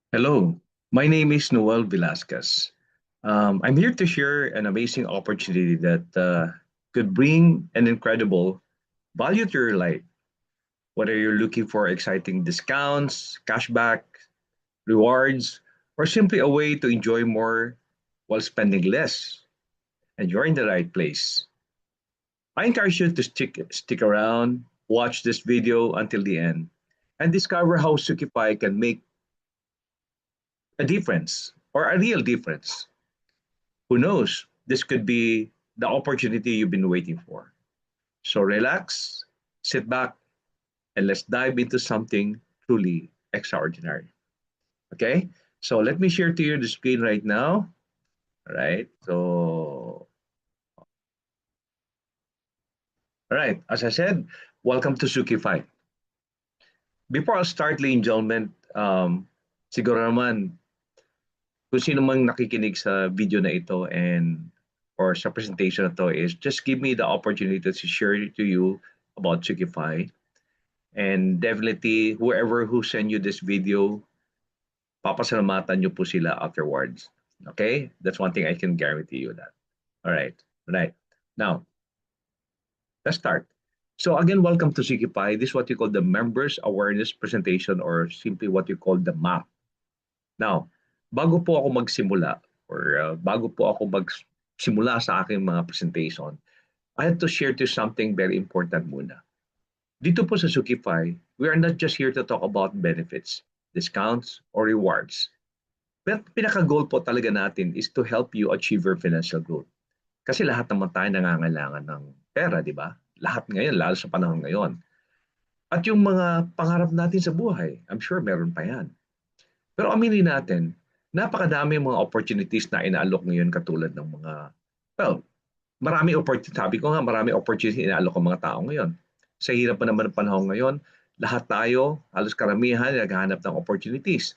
Hello, my name is Noel Velasquez. I'm here to share an amazing opportunity that could bring an incredible value to your life. Whether you're looking for exciting discounts, cashback, rewards, or simply a way to enjoy more while spending less, and you're in the right place. I encourage you to stick around, watch this video until the end, and discover how Sukify can make a difference or a real difference. Who knows? This could be the opportunity you've been waiting for. So relax, sit back, and let's dive into something truly extraordinary. Okay? So let me share to you the screen right now. All right. All right. As I said, welcome to Sukify. Before I start, ladies and gentlemen, siguro naman, kung sino mang nakikinig sa video na ito and or sa presentation na to is just give me the opportunity to share to you about Sukify. And definitely, whoever who send you this video, papasalamatan nyo po sila afterwards. Okay? That's one thing I can guarantee you that. All right. All right. Now, let's start. So again, welcome to Sikipay. This is what you call the Members Awareness Presentation or simply what you call the MAP. Now, bago po ako magsimula or bago po ako magsimula sa aking mga presentation, I have to share to you something very important muna. Dito po sa Sukify, we are not just here to talk about benefits, discounts, or rewards. But pinaka-goal po talaga natin is to help you achieve your financial growth. Kasi lahat naman tayo nangangailangan ng pera, di ba? Lahat ngayon, lalo sa panahon ngayon. At yung mga pangarap natin sa buhay, I'm sure meron pa yan. Pero aminin natin, napakadami mga opportunities na inaalok ngayon katulad ng mga, well, marami opportunity, sabi ko nga, marami opportunity inaalok ang mga tao ngayon. Sa hirap pa naman ng panahon ngayon, lahat tayo, halos karamihan, naghahanap ng opportunities.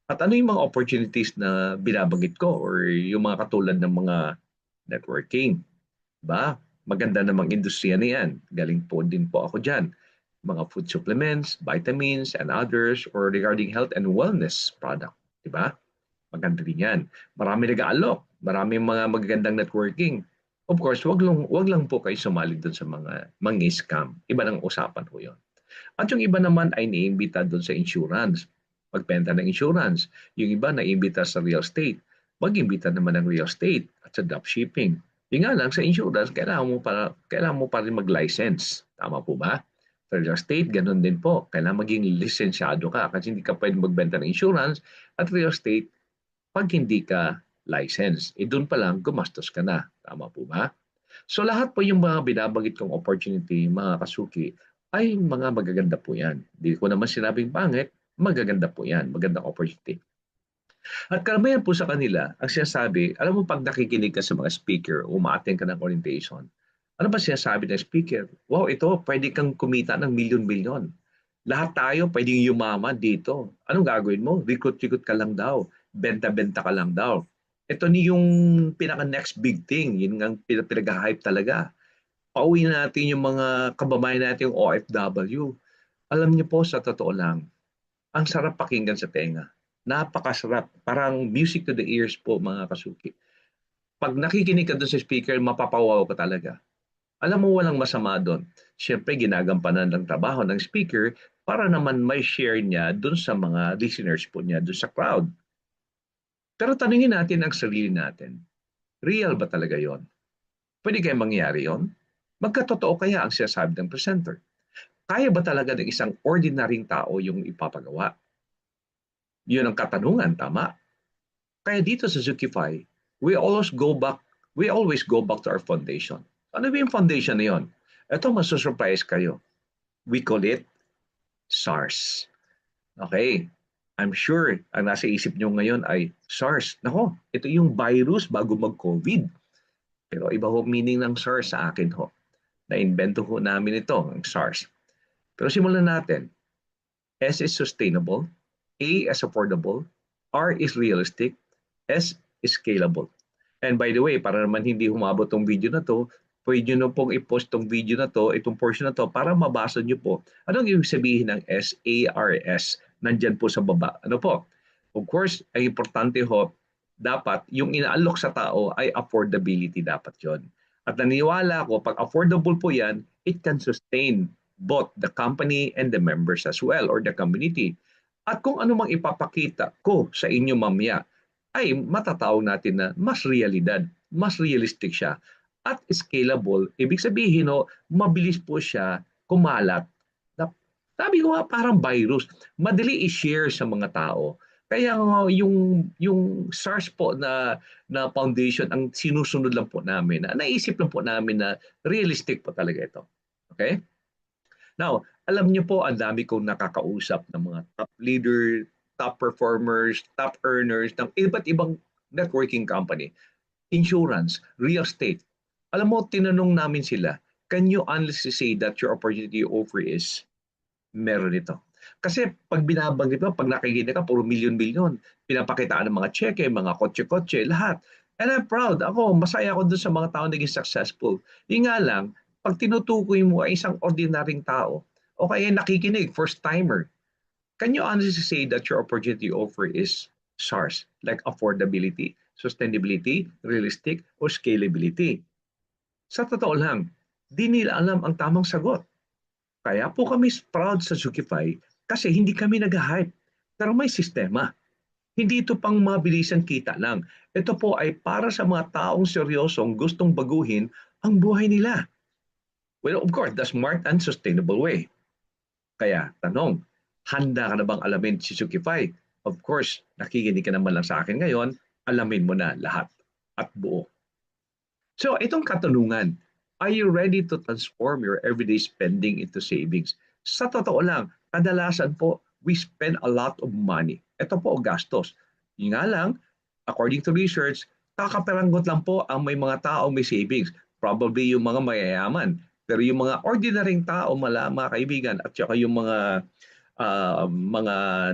At ano yung mga opportunities na binabanggit ko or yung mga katulad ng mga networking? Ba? Maganda namang industriya na yan. Galing po din po ako dyan. Mga food supplements, vitamins, and others or regarding health and wellness product. Diba? Maganda din yan. Marami nag-aalok. Marami mga magagandang networking. Of course, wag lang po kayo sumali doon sa mga scam. Iba ng usapan ko yon. At yung iba naman ay niimbita doon sa insurance. Magbenta ng insurance. Yung iba naimbita sa real estate. Mag-imbita naman ng real estate at sa dropshipping. Yung nga lang sa insurance, kailangan mo pa rin mag-license. Tama po ba? Sa real estate, ganun din po. Kailangan maging lisensyado ka kasi hindi ka pwede magbenta ng insurance at real estate pag hindi ka license. Doon pa lang, gumastos ka na. Tama po ba? So lahat po yung mga binabanggit kong opportunity, mga kasuki, ay mga magaganda po yan. Hindi ko naman sinabing pangit, magaganda po yan. Magandang opportunity. At karamihan po sa kanila, ang sinasabi, alam mo pag nakikinig ka sa mga speaker o ma-attend ka ng orientation, ano ba sinasabi ng speaker? Wow, ito, pwede kang kumita ng milyon-milyon. Lahat tayo pwedeng yumaman dito. Anong gagawin mo? Recruit-recruit ka lang daw. Benta-benta ka lang daw. Ito ni yung pinaka-next big thing. Yun ang pinag-hype talaga. Pauwi natin yung mga kababayan natin yung OFW. Alam niyo po, sa totoo lang, ang sarap pakinggan sa tenga. Napakasarap. Parang music to the ears po mga kasuki. Pag nakikinig ka doon sa speaker, mapapawaw ka talaga. Alam mo walang masama doon. Siyempre ginagampanan ng trabaho ng speaker para naman may share niya doon sa mga listeners po niya, doon sa crowd. Pero tanungin natin ang sarili natin. Real ba talaga yon? Pwede kaya mangyari yon? Magkatotoo kaya ang sinasabi ng presenter? Kaya ba talaga ng isang ordinaryong tao yung ipapagawa? Yun ang katanungan, tama? Kaya dito sa Zukify, we always go back to our foundation. Ano ba yung foundation na yun? Ito, masusurprise kayo. We call it SARS. Okay? I'm sure ang nasa isip nyo ngayon ay SARS. Nako, ito yung virus bago mag-COVID. Pero iba ho meaning ng SARS sa akin ho. Na-invento ho namin ito, ang SARS. Pero simulan natin. S is sustainable, A is affordable, R is realistic, S is scalable. And by the way, para naman hindi humabot tong video na to, pwede nyo pong i-post tong video na to, itong portion na to, para mabasa nyo po. Anong ibig sabihin ng SARS? Nandyan po sa baba. Ano po? Of course, ang importante ho, dapat yung inaalok sa tao ay affordability dapat yon. At naniniwala ako, pag affordable po yan, it can sustain both the company and the members as well or the community. At kung ano mang ipapakita ko sa inyo mamaya, ay matatawag natin na mas realidad, mas realistic siya at scalable. Ibig sabihin, no, mabilis po siya kumalat. Sabi ko nga parang virus, madali i-share sa mga tao. Kaya yung SARS po na foundation ang sinusunod lang po namin. Naisip lang po namin na realistic po talaga ito. Okay? Now, alam niyo po ang dami kong nakakausap ng mga top leader, top performers, top earners ng iba't ibang networking company, insurance, real estate. Alam mo, tinanong namin sila, can you honestly say that your opportunity offer is meron ito? Kasi pag binabanggit mo, pag nakikita ka, puro milyon-milyon. Pinapakitaan ng mga cheque, mga kotse-kotse, lahat. And I'm proud. Ako, masaya ako dun sa mga tao naging successful. Yung nga lang, pag tinutukoy mo ay isang ordinaryong tao, o kaya nakikinig, first timer, can you honestly say that your opportunity offer is SARS, like affordability, sustainability, realistic, or scalability? Sa totoo lang, di nila alam ang tamang sagot. Kaya po kami proud sa Zukify kasi hindi kami nag-hype. Pero may sistema. Hindi ito pang mabilisang kita lang. Ito po ay para sa mga taong seryosong gustong baguhin ang buhay nila. Well, of course, the smart and sustainable way. Kaya, tanong, handa ka na bang alamin si Zukify? Of course, nakikinig ka naman lang sa akin ngayon, alamin mo na lahat at buo. So, itong katanungan, are you ready to transform your everyday spending into savings? Sa totoo lang, kadalasan po, we spend a lot of money. Ito po, gastos. Yung nga lang, according to research, kakaperanggot lang po ang may mga tao may savings. Probably yung mga mayayaman. Pero yung mga ordinaryong tao, mga kaibigan, at saka yung mga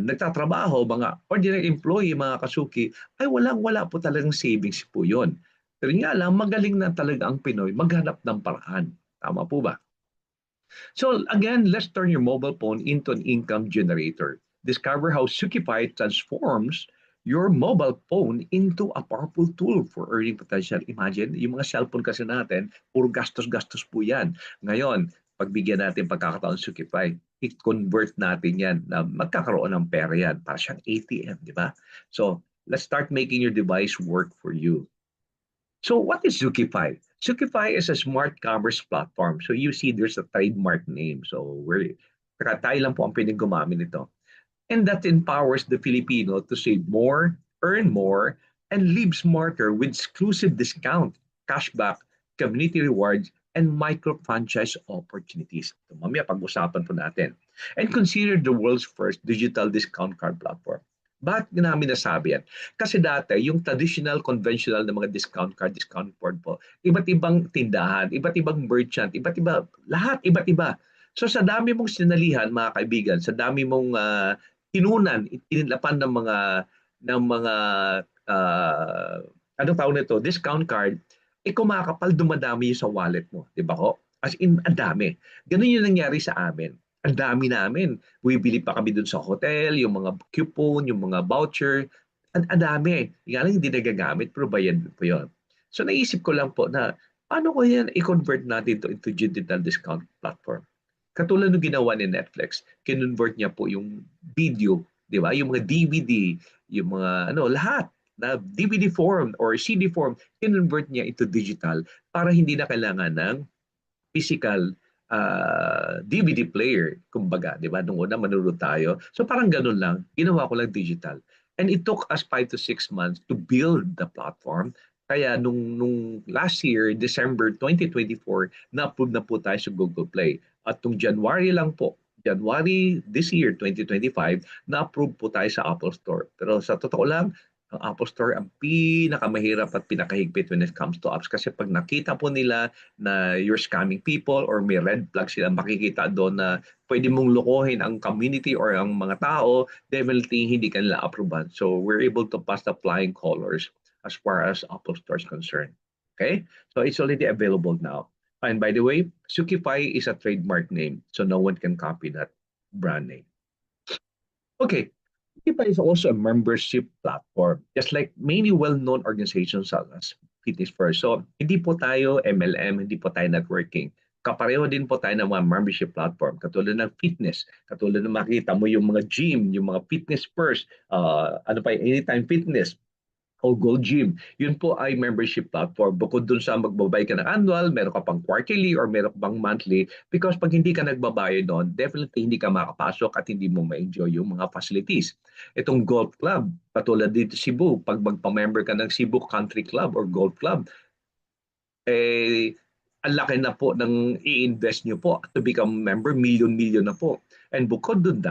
nagtatrabaho, mga ordinary employee, mga kasuki, ay walang-wala po talagang savings po yun. Pero nga lang, magaling na talaga ang Pinoy maghanap ng paraan. Tama po ba? So again, let's turn your mobile phone into an income generator. Discover how Sukify transforms your mobile phone into a powerful tool for earning potential. Imagine, yung mga cellphone kasi natin, puro gastos-gastos po yan. Ngayon, pagbigyan natin pagkakataon Sukify, i-convert natin yan na magkakaroon ng pera yan para siyang ATM, di ba? So, let's start making your device work for you. So what is Zukify? Zukify is a smart commerce platform. So you see there's a trademark name. So tayo lang po ang pwedeng gumamit nito. And that empowers the Filipino to save more, earn more, and live smarter with exclusive discount, cashback, community rewards, and micro-franchise opportunities. So, mamaya pag-usapan po natin. And consider the world's first digital discount card platform. Bakit namin nasabi yan? Kasi dati, yung traditional, conventional na mga discount card, discount board po, iba't ibang tindahan, iba't ibang merchant, iba't iba, lahat iba't iba. So sa dami mong sinalihan, mga kaibigan, sa dami mong tinunan, itinilapan ng mga uh, anong tawag nito, discount card, kumakapal dumadami yung sa wallet mo, di ba ko? As in, ang dami. Ganun yung nangyari sa amin. Ang dami namin. Bumibili pa kami dun sa hotel, yung mga coupon, yung mga voucher. Ang dami. Nga lang hindi nagagamit, pero bayad po yun. So naisip ko lang po na paano ko yan i-convert natin to into digital discount platform. Katulad ng ginawa ni Netflix, kinonvert niya po yung video, di ba? Yung mga DVD, yung mga lahat na DVD form or CD form, kinonvert niya into digital para hindi na kailangan ng physical DVD player, kumbaga, di ba? Nung una, manunod tayo. So parang ganun lang. Ginawa ko lang digital. And it took us 5 to 6 months to build the platform. Kaya nung last year, December 2024, na-approve na po tayo sa Google Play. At nung January lang po, January this year, 2025, na-approve po tayo sa Apple Store. Pero sa totoo lang, ang Apple Store ang pinakamahirap at pinakahigpit when it comes to apps. Kasi pag nakita po nila na you're scamming people or may red flag sila makikita doon na pwede mong lokohin ang community or ang mga tao, definitely hindi ka nila approval. So we're able to pass the flying colors as far as Apple Store is concerned. Okay? So it's already available now. And by the way, Sukify is a trademark name, so no one can copy that brand name. Okay, Shopify is also a membership platform, just like many well-known organizations such as Fitness First. So, hindi po tayo MLM, hindi po tayo networking. Kapareho din po tayo ng mga membership platform, katulad ng fitness, katulad ng makita mo yung mga gym, yung mga Fitness First, ano pa, Anytime Fitness, o Gold Gym. Yun po ay membership platform. Bukod dun sa magbabayad ka ng annual, meron ka pang quarterly or meron ka pang monthly, because pag hindi ka nagbabayad doon, definitely hindi ka makapasok at hindi mo ma-enjoy yung mga facilities. Itong golf club, katulad dito Cebu, pag magpa-member ka ng Cebu Country Club or Golf Club, eh, ang laki na po ng i-invest nyo po to become member, million-million na po. And bukod dun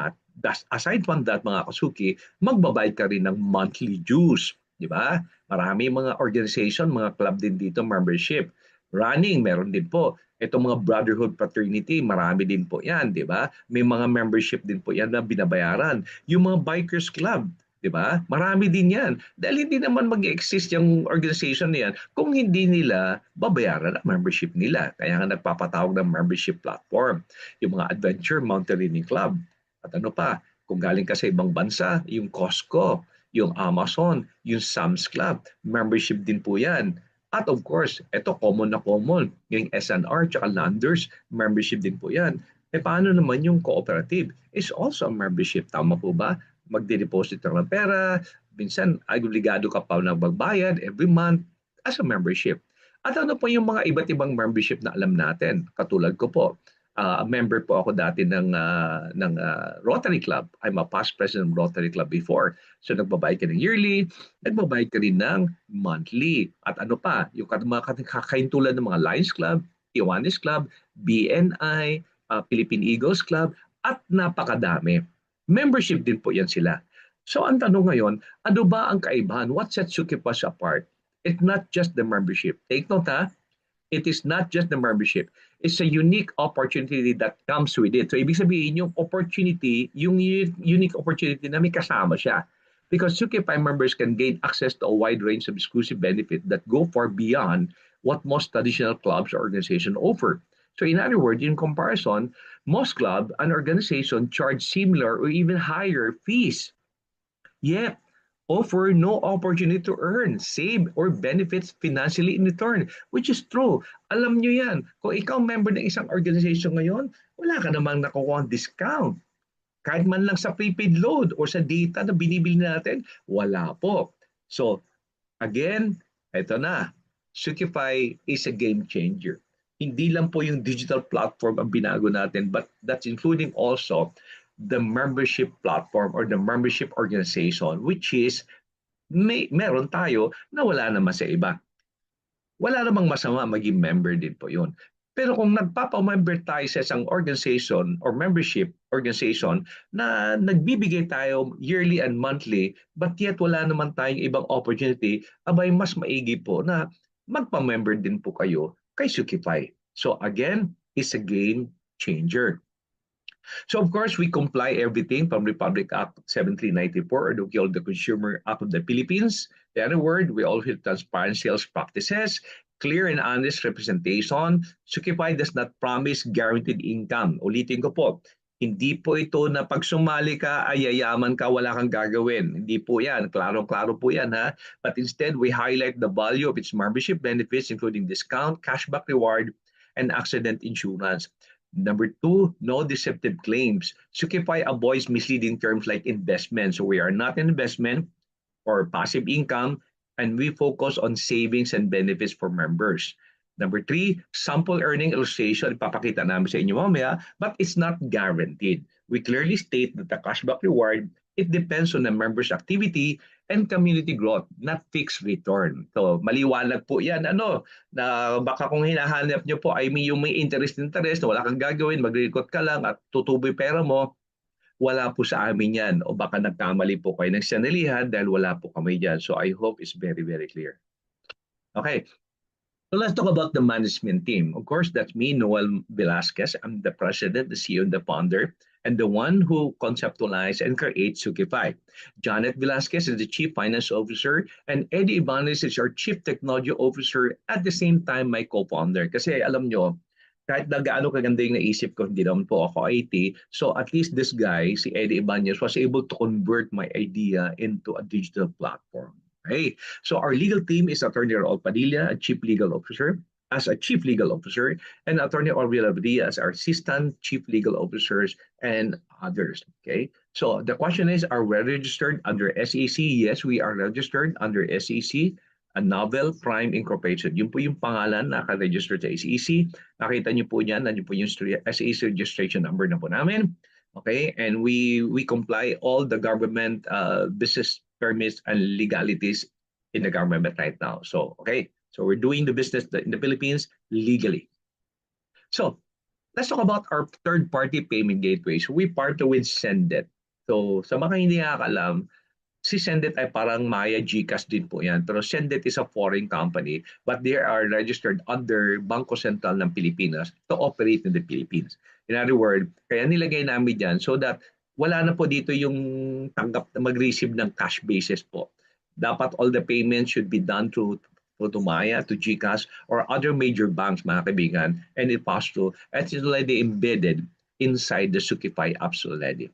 aside from that mga kasuki, magbabayad ka rin ng monthly dues. Di ba? Marami mga organization, mga club din dito, membership. Running, meron din po. Itong mga brotherhood fraternity, marami din po yan, di ba? May mga membership din po yan na binabayaran. Yung mga bikers club, di ba? Marami din yan. Dahil hindi naman mag-exist yung organization na yan kung hindi nila babayaran ang membership nila. Kaya nga nagpapatawag ng membership platform. Yung mga adventure mountaineering club. At ano pa, kung galing ka sa ibang bansa, yung Costco, yung Amazon, yung Sam's Club, membership din po yan. At of course, ito common na common, yung SNR at Landers, membership din po yan. E paano naman yung cooperative? Is also a membership, tama po ba? Magde-deposit ka ng pera, minsan ay obligado ka pa na magbayad every month as a membership. At ano po yung mga iba't ibang membership na alam natin? Katulad ko po, member po ako dati ng Rotary Club. I'm a past president of Rotary Club before. So nagbabayad ka ng yearly, nagbabayad ka rin ng monthly. At ano pa, yung mga kakaintulad ng mga Lions Club, Kiwanis Club, BNI, Philippine Eagles Club, at napakadami. Membership din po yan sila. So ang tanong ngayon, ano ba ang kaibahan? What sets Sukipas apart? It's not just the membership. Take note ha, it is not just the membership. It's a unique opportunity that comes with it. So ibig sabihin yung opportunity, yung unique opportunity na may kasama siya. Because Sukify members can gain access to a wide range of exclusive benefits that go far beyond what most traditional clubs or organizations offer. So in other words, in comparison, most club and organization charge similar or even higher fees. Yet, offer no opportunity to earn, save, or benefits financially in return, which is true. Alam nyo yan. Kung ikaw member ng isang organization ngayon, wala ka namang nakukuha discount. Kahit man lang sa prepaid load or sa data na binibili natin, wala po. So, again, ito na. Sukify is a game changer. Hindi lang po yung digital platform ang binago natin, but that's including also the membership platform or the membership organization, which is meron tayo na wala naman sa iba. Wala namang masama maging member din po yun. Pero kung nagpapa-member tayo sa isang organization or membership organization na nagbibigay tayo yearly and monthly, but yet wala naman tayong ibang opportunity, abay mas maigi po na magpa-member din po kayo kay Sukify. So again, it's a game changer. So of course, we comply everything from Republic Act 7394 or the Consumer Act of the Philippines. In other words, we also have transparent sales practices, clear and honest representation. Sukify does not promise guaranteed income. Ulitin ko po, hindi po ito na pag sumali ka ay yayaman ka, wala kang gagawin. Hindi po yan. Klaro-klaro po yan ha. But instead, we highlight the value of its membership benefits including discount, cashback reward, and accident insurance. Number two, no deceptive claims. Sukify avoids misleading terms like investment. So we are not an investment or passive income, and we focus on savings and benefits for members. Number three, sample earning illustration. Ipapakita namin sa inyo mamaya, but it's not guaranteed. We clearly state that the cashback reward, it depends on the member's activity and community growth, not fixed return. So maliwanag po yan, na baka kung hinahanap nyo po ay yung may interest na wala kang gagawin, mag-record ka lang at tutuboy pera mo, wala po sa amin yan. O baka nagkamali po kayo ng sanalihan dahil wala po kami dyan. So I hope it's very, very clear. Okay. So let's talk about the management team. Of course, that's me, Noel Velasquez. I'm the president, the CEO, and the founder, and the one who conceptualized and creates Sukify. Janet Velasquez is the Chief Finance Officer, and Eddie Ibanez is our Chief Technology Officer, at the same time my co-founder. Kasi alam nyo, kahit na gaano kaganda yung naisip ko, hindi naman po ako IT. So at least this guy, si Eddie Ibanez, was able to convert my idea into a digital platform. Okay. So our legal team is Attorney Raul Padilla, a Chief Legal Officer, as a Chief Legal Officer, and Attorney Orville Abdia as our Assistant Chief Legal Officers and others. Okay. So the question is, are we registered under SEC? Yes, we are registered under SEC, a Novel Prime Incorporation. Yun po yung pangalan na naka-register sa SEC. Nakita niyo po niyan, nandiyo po yung SEC registration number na po namin. Okay, and we comply all the government business permits and legalities in the government right now. So, okay, so we're doing the business in the Philippines legally. So, let's talk about our third-party payment gateways. We partner with Sendet. So, sa mga hindi nakakalam, si Sendet ay parang Maya GCash din po yan. Pero Sendet is a foreign company but they are registered under Bangko Sentral ng Pilipinas to operate in the Philippines. In other words, kaya nilagay namin dyan so that wala na po dito yung tanggap na mag-receive ng cash basis po. Dapat all the payments should be done through to Maya, to GCash, or other major banks, mga kaibigan, and it passed through. And it's already embedded inside the Sukify apps already.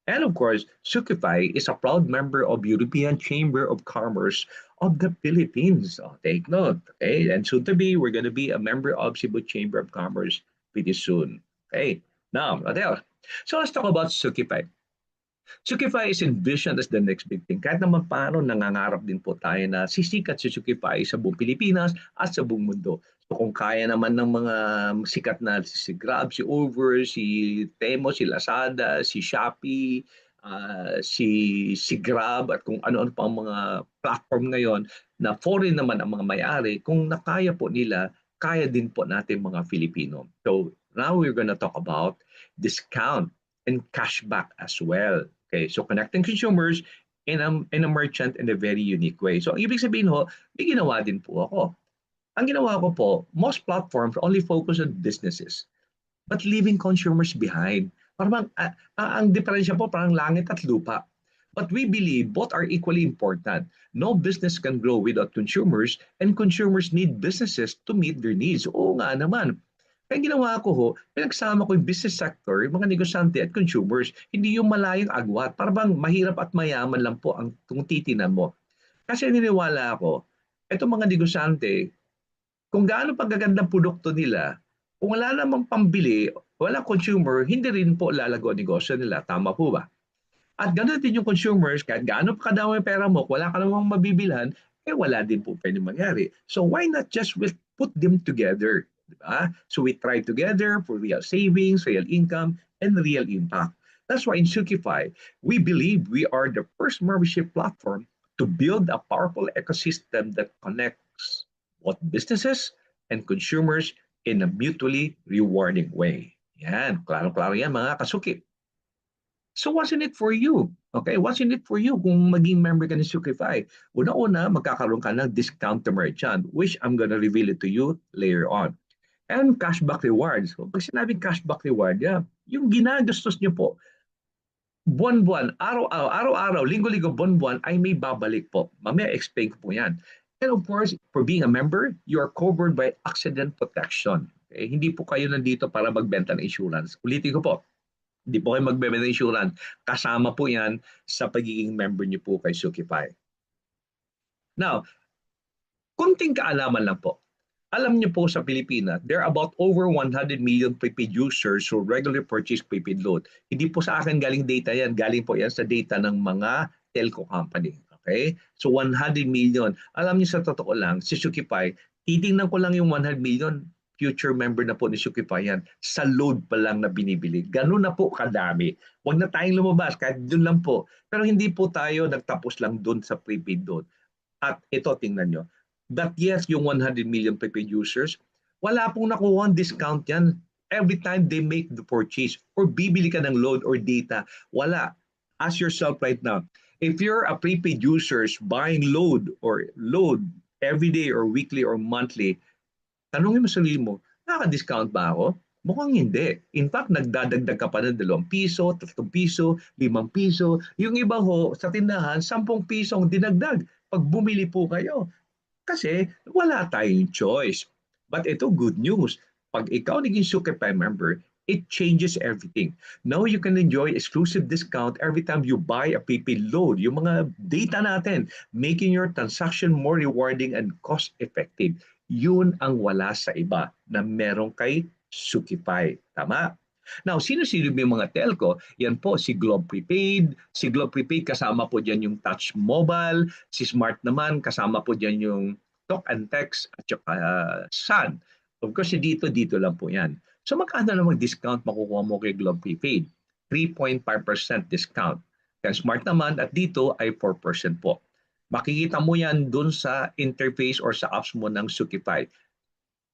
And of course, Sukify is a proud member of European Chamber of Commerce of the Philippines. So take note, okay? And soon to be, we're going to be a member of Cebu Chamber of Commerce pretty soon. Okay, now, Adele. So let's talk about Sukify. Sukify is envisioned as the next big thing. Kahit naman paano, nangangarap din po tayo na sisikat si Sukify sa buong Pilipinas at sa buong mundo. So kung kaya naman ng mga sikat na si Grab, si Uber, si Temo, si Lazada, si Shopee, si Grab at kung ano-ano pa ang mga platform ngayon na foreign naman ang mga may-ari, kung nakaya po nila, kaya din po natin mga Filipino. So now we're gonna talk about discount and cashback as well. Okay, so connecting consumers in a merchant in a very unique way. So ibig sabihin ho, may ginawa din po ako. Ang ginawa ko po, most platforms only focus on businesses but leaving consumers behind. Parang ang diferensya po parang langit at lupa. But we believe both are equally important. No business can grow without consumers and consumers need businesses to meet their needs. Oo nga naman. Kaya ginawa ko ho, pinagsama ko yung business sector, yung mga negosyante at consumers, hindi yung malayong agwat. Parang mahirap at mayaman lang po ang kung titinan mo. Kasi niniwala ako, itong mga negosyante, kung gaano pagagandang produkto nila, kung wala namang pambili, wala consumer, hindi rin po lalago ang negosyo nila. Tama po ba? At ganoon din yung consumers, kahit gaano pa kadami pera mo, wala ka namang mabibilhan, wala din po pwede mangyari. So why not just put them together? Diba? So we try together for real savings, real income, and real impact. That's why in Sukify, we believe we are the first membership platform to build a powerful ecosystem that connects both businesses and consumers in a mutually rewarding way. Yan, klaro-klaro yan mga kasuki. So what's in it for you? Okay, what's in it for you kung maging member ka ng Sukify? Una-una, magkakaroon ka ng discount to merchant, which I'm gonna reveal it to you later on. And cashback rewards. So, pag sinabing cashback reward, yeah, yung ginagastos nyo po, buwan-buwan, araw-araw, linggo-linggo, buwan-buwan, ay may babalik po. Mamaya explain ko po yan. And of course, for being a member, you are covered by accident protection. Okay? Hindi po kayo nandito para magbenta ng insurance. Ulitin ko po, hindi po kayo magbebenta ng insurance. Kasama po yan sa pagiging member niyo po kay Sukify. Now, kunting kaalaman lang po. Alam niyo po sa Pilipinas, there are about over 100 million prepaid users who regularly purchase prepaid load. Hindi po sa akin galing data yan. Galing po yan sa data ng mga telco company. Okay? So 100 million. Alam niyo sa totoo lang, si Sukify, titingnan ko lang yung 100 million future member na po ni Sukify yan. Sa load pa lang na binibili. Ganun na po kadami. Huwag na tayong lumabas, kahit dun lang po. Pero hindi po tayo nagtapos lang dun sa prepaid load. At ito, tingnan nyo. That yes, yung 100 million prepaid users, wala pong nakuha ang discount yan every time they make the purchase or bibili ka ng load or data. Wala. Ask yourself right now, if you're a prepaid users buying load every day or weekly or monthly, tanongin mo sarili mo, nakaka-discount ba ako? Mukhang hindi. In fact, nagdadagdag ka pa ng 2 piso, 3 piso, 5 piso. Yung iba ho, sa tindahan, 10 piso ang dinagdag pag bumili po kayo. Kasi wala tayong choice. But ito, good news. Pag ikaw naging Sukify member, it changes everything. Now you can enjoy exclusive discount every time you buy a prepaid load. Yung mga data natin, making your transaction more rewarding and cost-effective. Yun ang wala sa iba na meron kay Sukify. Tama? Now, sino-sino yung mga telco? Yan po, si Globe Prepaid. Si Globe Prepaid, kasama po dyan yung Touch Mobile. Si Smart naman, kasama po dyan yung Talk and Text at saka Sun. Of course, dito lang po yan. So magkano namang discount makukuha mo kay Globe Prepaid? 3.5% discount. Kaya Smart naman at dito ay 4% po. Makikita mo yan dun sa interface or sa apps mo ng Sukify.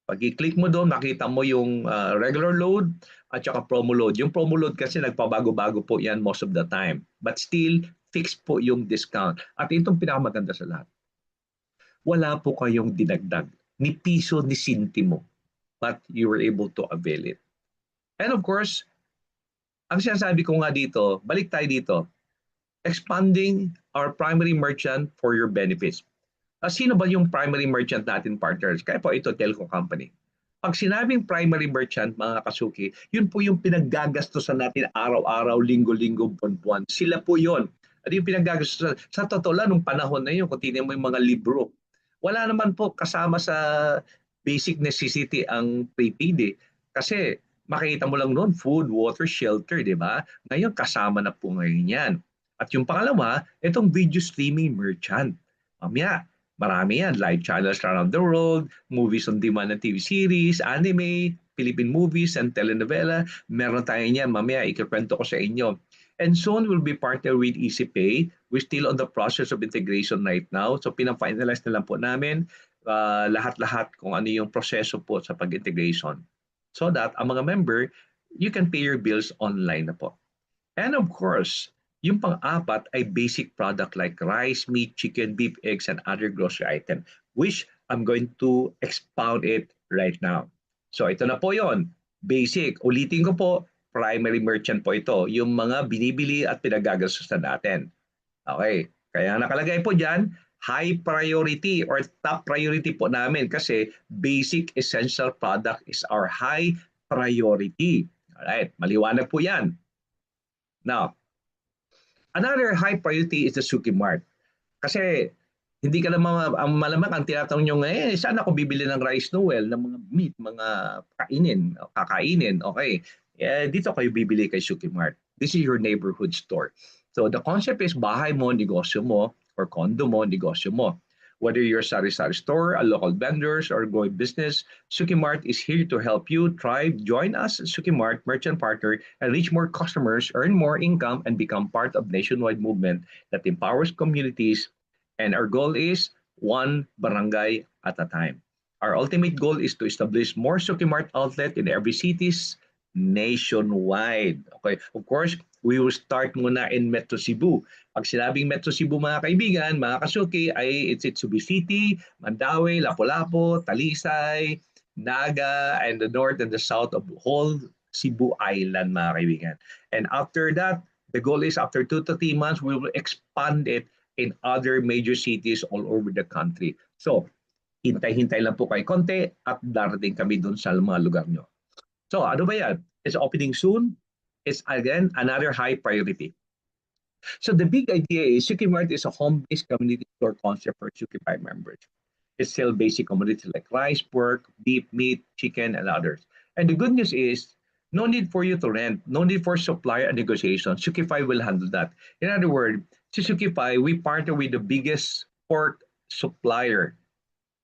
Pag i-click mo doon, makita mo yung regular load at saka promo load. Yung promo load kasi nagpabago-bago po yan most of the time. But still, fixed po yung discount. At itong pinakamaganda sa lahat. Wala po kayong dinagdag. Ni piso, ni sintimo. But you were able to avail it. And of course, ang sinasabi ko nga dito, balik tayo dito, expanding our primary merchant for your benefits. Sino ba yung primary merchant natin partners? Kaya po ito, telco company. Pag sinabing primary merchant, mga kasuki, yun po yung pinaggagastosan natin araw-araw, linggo-linggo, buwan-buwan. Sila po yun. At yung pinaggagastosan, sa totoo lang, nung panahon na yun, kung tingnan mo yung mga libro, wala naman po kasama sa basic necessity ang prepaid eh. Kasi makikita mo lang noon, food, water, shelter, di ba? Ngayon, kasama na po ngayon yan. At yung pangalawa, itong video streaming merchant. Mamaya, marami yan. Live channels around the world, movies on demand and TV series, anime, Philippine movies and telenovela. Meron tayo niyan. Mamaya, ikikwento ko sa inyo. And soon, we'll be partnered with EasyPay. We're still on the process of integration right now. So, pina-finalize na lang po namin lahat-lahat kung ano yung proseso po sa pag-integration. So that ang mga member, you can pay your bills online na po. And of course, yung pang-apat ay basic product like rice, meat, chicken, beef, eggs, and other grocery item, which I'm going to expound it right now. So ito na po yon. Basic. Ulitin ko po, primary merchant po ito. Yung mga binibili at pinagagastusan natin. Okay. Kaya nakalagay po dyan, high priority or top priority po namin kasi basic essential product is our high priority. Alright, maliwanag po yan. Now, another high priority is the Sukimart. Kasi hindi ka naman malamang ang tinatanong nyo ngayon, saan ako bibili ng rice noel, ng mga meat, mga kakainin, okay. Dito kayo bibili kay Sukimart. This is your neighborhood store. So the concept is bahay mo, negosyo mo, or condo mo, negosyo mo. Whether you're a sari-sari store, a local vendors, or going business, Sukimart is here to help you thrive. Join us at Sukimart Merchant Partner and reach more customers, earn more income, and become part of nationwide movement that empowers communities. And our goal is one barangay at a time. Our ultimate goal is to establish more Sukimart outlet in every cities nationwide. Okay, of course, we will start muna in Metro Cebu. Pag sinabing Metro Cebu mga kaibigan, mga kasuki, ay it's Subi City, Mandaue, Lapu-Lapu, Talisay, Naga, and the north and the south of whole Cebu Island mga kaibigan. And after that, the goal is after 2 to 3 months, we will expand it in other major cities all over the country. So, hintay-hintay lang po kayo konti at darating kami dun sa mga lugar nyo. So, ano ba yan? It's opening soon. It's again another high priority. So the big idea is Sukimart is a home-based community store concept for Sukify members. It sells basic commodities like rice, pork, beef, meat, chicken, and others. And the good news is, no need for you to rent, no need for supplier and negotiation. Sukify will handle that. In other words, si Sukify, we partner with the biggest pork supplier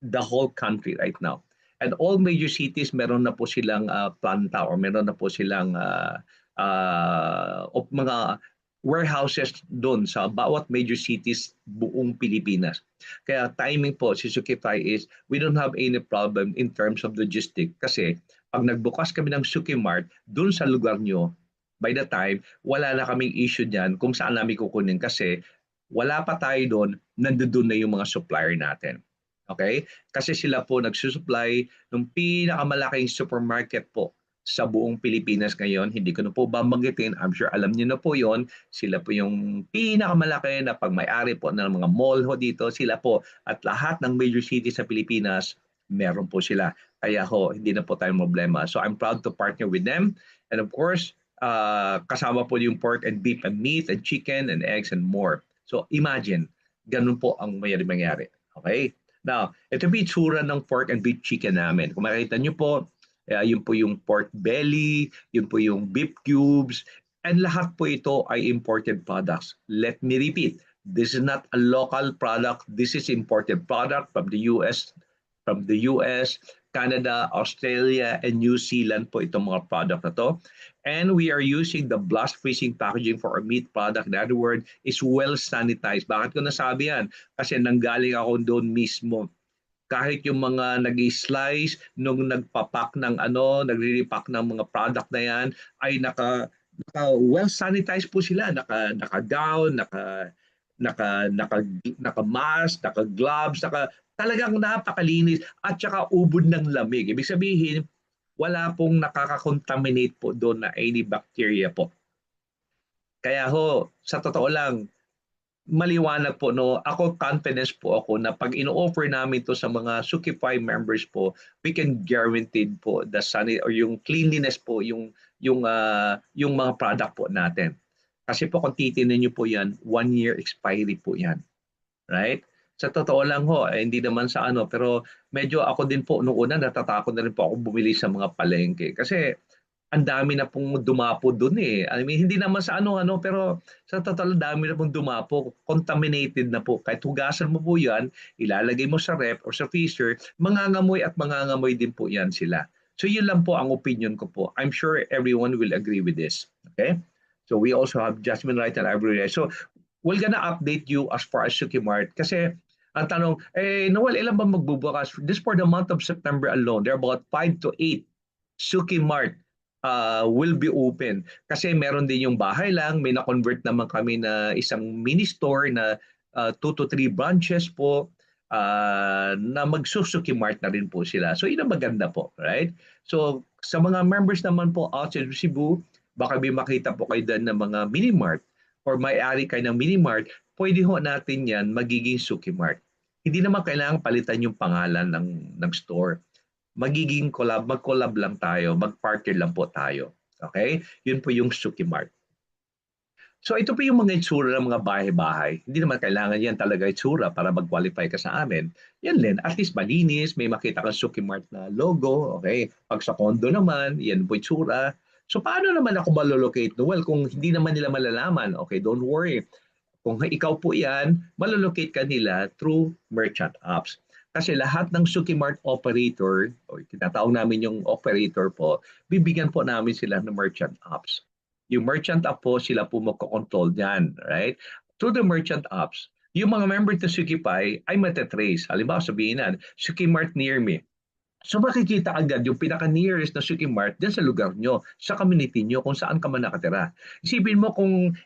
the whole country right now. And all major cities, meron na po silang planta or meron na po silang mga warehouses doon sa bawat major cities buong Pilipinas. Kaya timing po si Sukify is we don't have any problem in terms of logistics kasi pag nagbukas kami ng Sukimart doon sa lugar nyo, by the time, wala na kaming issue dyan kung saan namin kukunin kasi wala pa tayo doon, nandoon na yung mga supplier natin. Okay? Kasi sila po nagsusupply ng pinakamalaking supermarket po sa buong Pilipinas ngayon. Hindi ko na po babanggitin. I'm sure alam niyo na po yon. Sila po yung pinakamalaki na pagmay-ari po ng mga mall ho dito. Sila po at lahat ng major cities sa Pilipinas, meron po sila. Kaya ho, hindi na po tayong problema. So I'm proud to partner with them. And of course, kasama po yung pork and beef and meat and chicken and eggs and more. So imagine, ganun po ang mangyari. Okay? Now, ito po yung itsura ng pork and beef chicken namin. Kung makikita nyo po, yun po yung pork belly, yun po yung beef cubes, and lahat po ito ay imported products. Let me repeat, this is not a local product. This is imported product from the US, Canada, Australia, and New Zealand po itong mga product na to. And we are using the blast freezing packaging for our meat product. In other words, is well sanitized. Bakit ko nasabi yan? Kasi nanggaling ako doon mismo. Kahit yung mga nag-slice, nung nagpapak ng nagre-repack ng mga product na yan, ay well sanitized po sila, naka-gown, naka-mask, naka-gloves, talagang napakalinis at saka ubod ng lamig. Ibig sabihin, wala pong nakaka-contaminate po doon na any bacteria po. Kaya ho, sa totoo lang, maliwanag po, no, ako confidence po ako na pag ino-offer namin to sa mga Sukify members po, we can guarantee po the sanity or yung cleanliness po, yung mga product po natin. Kasi po kung titingnan niyo po yan, 1 year expiry po yan. Right? Sa totoo lang ho, hindi naman sa pero medyo ako din po noong una natatakot na rin po ako bumili sa mga palengke. Kasi ang dami na pong dumapo doon eh. I mean, hindi naman sa pero sa total dami na pong dumapo, contaminated na po. Kahit hugasan mo po yan, ilalagay mo sa ref or sa freezer, mangangamoy at mangangamoy din po yan sila. So yun lang po ang opinion ko po. I'm sure everyone will agree with this. Okay? So we also have judgment right and every right. So we're gonna update you as far as Suki Mart kasi ang tanong, Noel, ilan ba magbubukas? This for the month of September alone, there are about 5 to 8 Suki Mart will be open. Kasi meron din yung bahay lang, may na-convert naman kami na isang mini store na 2 to 3 branches po na mag-Suki Mart na rin po sila. So yun ang maganda po, right? So sa mga members naman po outside of Cebu, baka may makita po kayo din ng mga mini mart or may-ari kayo ng mini mart, pwede ho natin yan magiging Suki Mart. Hindi naman kailangan palitan yung pangalan ng store. Magiging mag-collab lang tayo, mag-partner lang po tayo. Okay? Yun po yung Suki Mart. So ito po yung mga itsura ng mga bahay-bahay. Hindi naman kailangan yan talaga itsura para mag-qualify ka sa amin. Yan din, at least malinis, may makita kang Suki Mart na logo. Okay? Pag sa condo naman, yan po itsura. So paano naman ako malolocate? Well, kung hindi naman nila malalaman, okay, don't worry. Kung ikaw po yan, malolocate ka nila through merchant apps. Kasi lahat ng Suki Mart operator, o tinatawag namin yung operator po, bibigyan po namin sila ng merchant apps. Yung merchant app po, sila po magkocontrol dyan, right? Through the merchant apps, yung mga member ng Sukify ay matatrace. Halimbawa sabihin na, Suki Mart near me. So makikita agad yung pinaka-nearest na Suki Mart dyan sa lugar nyo, sa community nyo, kung saan ka man nakatira. Isipin mo kung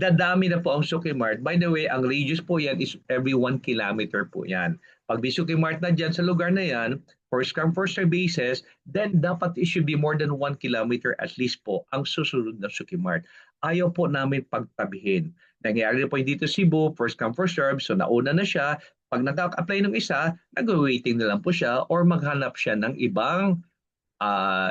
dadami na po ang Suki Mart. By the way, ang radius po yan is every 1 kilometer po yan. Pag may Suki Mart na dyan sa lugar na yan, first come first serve basis, then dapat it should be more than 1 kilometer at least po ang susunod na Suki Mart. Ayaw po namin pagtabihin. Nangyari po dito sa Cebu, first come first serve, so nauna na siya. Pag nag-apply ng isa, nag-waiting na lang po siya or maghanap siya ng ibang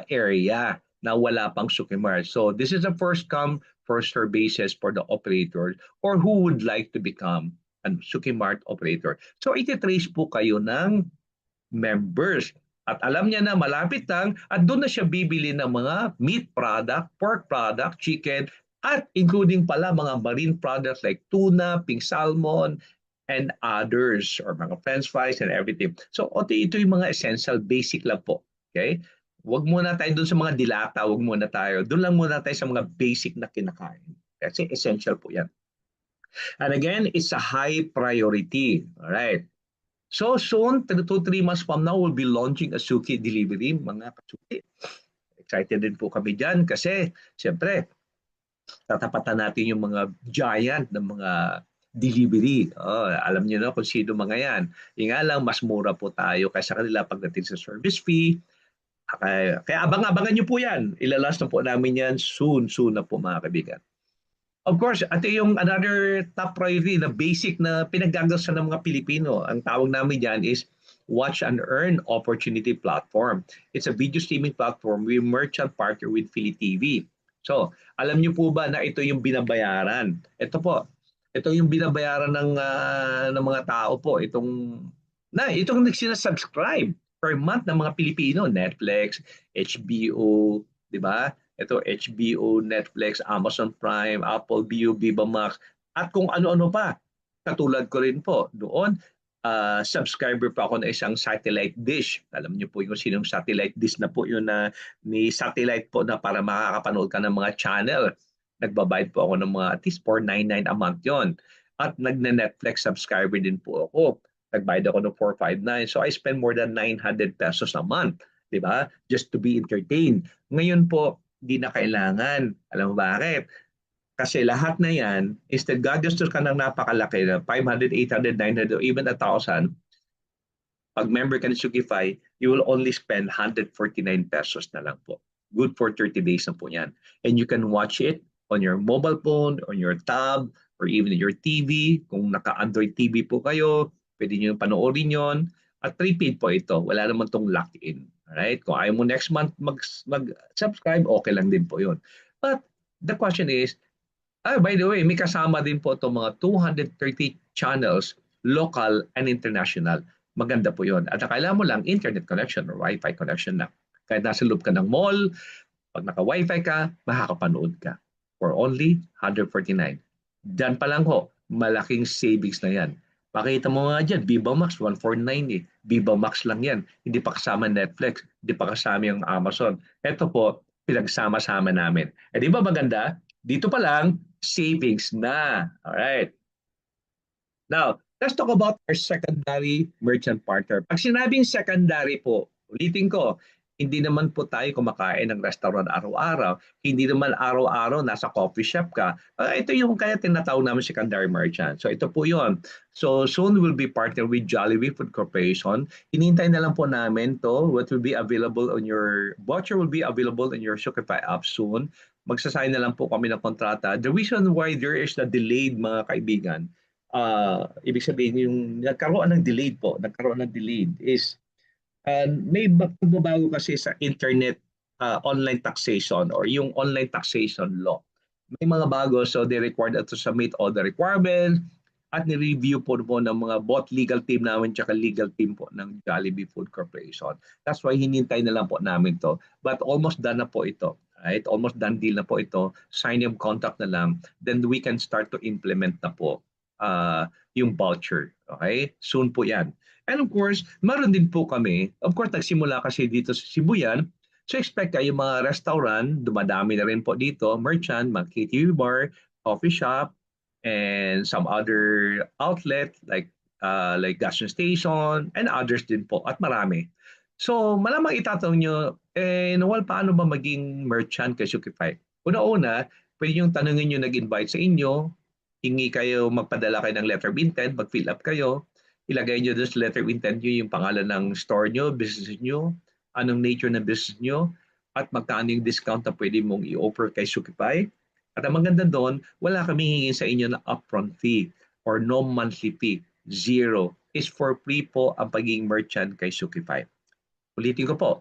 area na wala pang Suki Mart. So this is a first come first serve basis for the operator or who would like to become a Suki Mart operator. So ititrace po kayo ng members. At alam niya na malapit lang at doon na siya bibili ng mga meat product, pork product, chicken, at including pala mga marine products like tuna, pink salmon, and others or mga french fries and everything. So ito yung mga essential, basic lang po. Okay? Huwag muna tayo doon sa mga dilata, huwag muna tayo. Doon lang muna tayo sa mga basic na kinakain. Kasi essential po yan. And again, it's a high priority. Alright. So soon, 2 to 3 months from now, we'll be launching a Suki delivery, mga kasuki. Excited din po kami dyan kasi, siyempre, tatapatan natin yung mga giant ng mga delivery. Alam niyo na kung sino mga yan. Yung nga lang, mas mura po tayo kaysa kanila pagdating sa service fee. Kaya abang-abangan nyo po yan. Ilalas na po namin yan soon na po mga kaibigan. Of course, ito yung another top priority na basic na pinaggagastusan ng mga Pilipino. Ang tawag namin dyan is Watch and Earn Opportunity Platform. It's a video streaming platform. We merchant partner with Philly TV. So, alam niyo po ba na ito yung binabayaran? Ito po, ito yung binabayaran ng mga tao po. Itong nagsina-subscribe per month ng mga Pilipino. Netflix, HBO, di ba? Ito, HBO, Netflix, Amazon Prime, Apple View, Viva Max, at kung ano-ano pa. Katulad ko rin po doon, subscriber pa ako na isang satellite dish. Alam niyo po yung sinong satellite dish na po yun na ni satellite po na para makakapanood ka ng mga channel. Nagbabayad po ako ng mga at least 499 a month yon. At nagne-Netflix subscriber din po ako. Nagbayad ako ng 459. So I spend more than 900 pesos a month, 'di ba? Just to be entertained. Ngayon po, di na kailangan. Alam mo bakit? Kasi lahat na yan, instead gagastos ka ng napakalaki na 500, 800, 900, or even 1,000, pag member ka ng Sukify, you will only spend 149 pesos na lang po. Good for 30 days na po yan. And you can watch it on your mobile phone, on your tab, or even your TV. Kung naka-Android TV po kayo, pwede nyo panoorin yon. At prepaid po ito. Wala naman tong lock-in. Alright? Kung ayaw mo next month mag-subscribe, okay lang din po yon. But the question is, by the way, may kasama din po itong mga 230 channels, local and international. Maganda po yun. At kailangan mo lang internet connection or Wi-Fi connection lang. Kahit nasa loob ka ng mall, pag naka-Wi-Fi ka, makakapanood ka for only 149. Diyan pa lang ho, malaking savings na yan. Pakita mo nga dyan, Viva Max, 149 eh. Viva Max lang yan. Hindi pa kasama Netflix, hindi pa kasama yung Amazon. Ito po, pinagsama-sama namin. Eh di ba maganda? Dito pa lang, savings na. Alright. Now, let's talk about our secondary merchant partner. Pag sinabing secondary po, ulitin ko, hindi naman po tayo kumakain ng restaurant araw-araw. Hindi naman araw-araw nasa coffee shop ka. Ito yung kaya tinatawag namin secondary merchant. So ito po yun. So soon we'll be partner with Jollibee Food Corporation. Hinihintay na lang po namin to. What will be available on your voucher will be available in your Shopify app soon. Magsasign na lang po kami ng kontrata. The reason why there is the delayed mga kaibigan, ibig sabihin yung nagkaroon ng delayed is may pagbabago kasi sa internet online taxation or yung online taxation law. May mga bago, so they required us to submit all the requirements at ni-review po ng mga both legal team namin at legal team po ng Jollibee Food Corporation. That's why hinintay na lang po namin to. But almost done na po ito. Right? Almost done deal na po ito. Sign yung contract na lang. Then we can start to implement na po yung voucher. Okay? Soon po yan. And of course, meron din po kami, of course, nagsimula kasi dito sa Sibuyan, so expect kayo mga restaurant, dumadami na rin po dito, merchant, mga KTV bar, coffee shop, and some other outlet like gas station, and others din po, at marami. So, malamang itatanong nyo, Noel, paano ba maging merchant kay Shopify? Una-una, pwede yung tanongin nyo nag-invite sa inyo, hingi kayo, magpadala kayo ng letter of intent, mag-fill up kayo, ilagay nyo doon sa letter of intent nyo yung pangalan ng store nyo, business nyo, anong nature ng business nyo, at magkano yung discount na pwede mong i-offer kay Shopify. At ang maganda doon, wala kami hingin sa inyo na upfront fee or no monthly fee. Zero. Is for free po ang pagiging merchant kay Shopify. Ulitin ko po,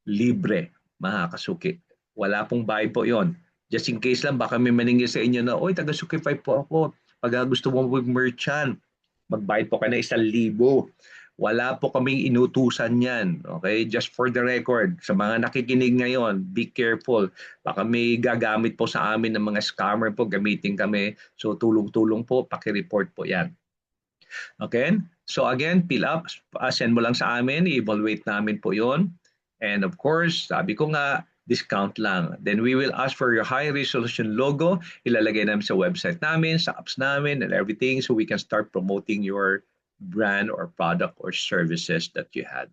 libre, mga kasuki. Wala pong bayad po yon. Just in case lang, baka may maningil sa inyo na, oy, taga Shopify po ako. Pag gusto mo mag-merchant, magbayad po kayo ng 1,000. Wala po kaming inutusan yan. Okay? Just for the record, sa mga nakikinig ngayon, be careful. Baka may gagamit po sa amin ng mga scammer po, gamitin kami. So tulong-tulong po, paki-report po yan. Okay? So again, fill up, send mo lang sa amin, i-evaluate namin po yon. And of course, sabi ko nga, discount lang. Then we will ask for your high resolution logo. Ilalagay namin sa website namin, sa apps namin, and everything so we can start promoting your brand or product or services that you had.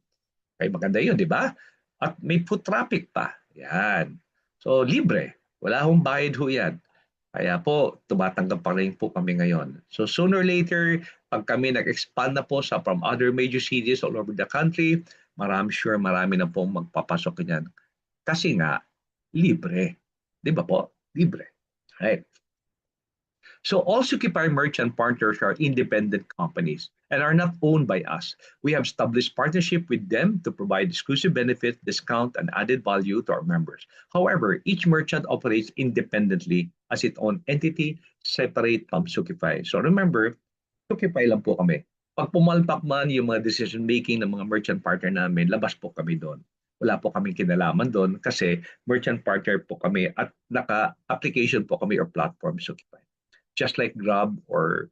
Okay, maganda yun, di ba? At may foot traffic pa. Yan. So, libre. Wala hong bayad ho yan. Kaya po, tumatanggap pa rin po kami ngayon. So, sooner or later, pag kami nag-expand na po from other major cities all over the country, marami na pong magpapasok niyan. Kasi nga, libre. Di ba po? Libre. Right. So all Sukify merchant partners are independent companies and are not owned by us. We have established partnership with them to provide exclusive benefit, discount, and added value to our members. However, each merchant operates independently as its own entity, separate from Sukify. So remember, Sukify lang po kami. Pag pumalpak man yung mga decision making ng mga merchant partner namin, labas po kami doon. Wala po kaming kinalaman doon kasi merchant partner po kami at naka-application po kami or platform Sukify. Just like Grab or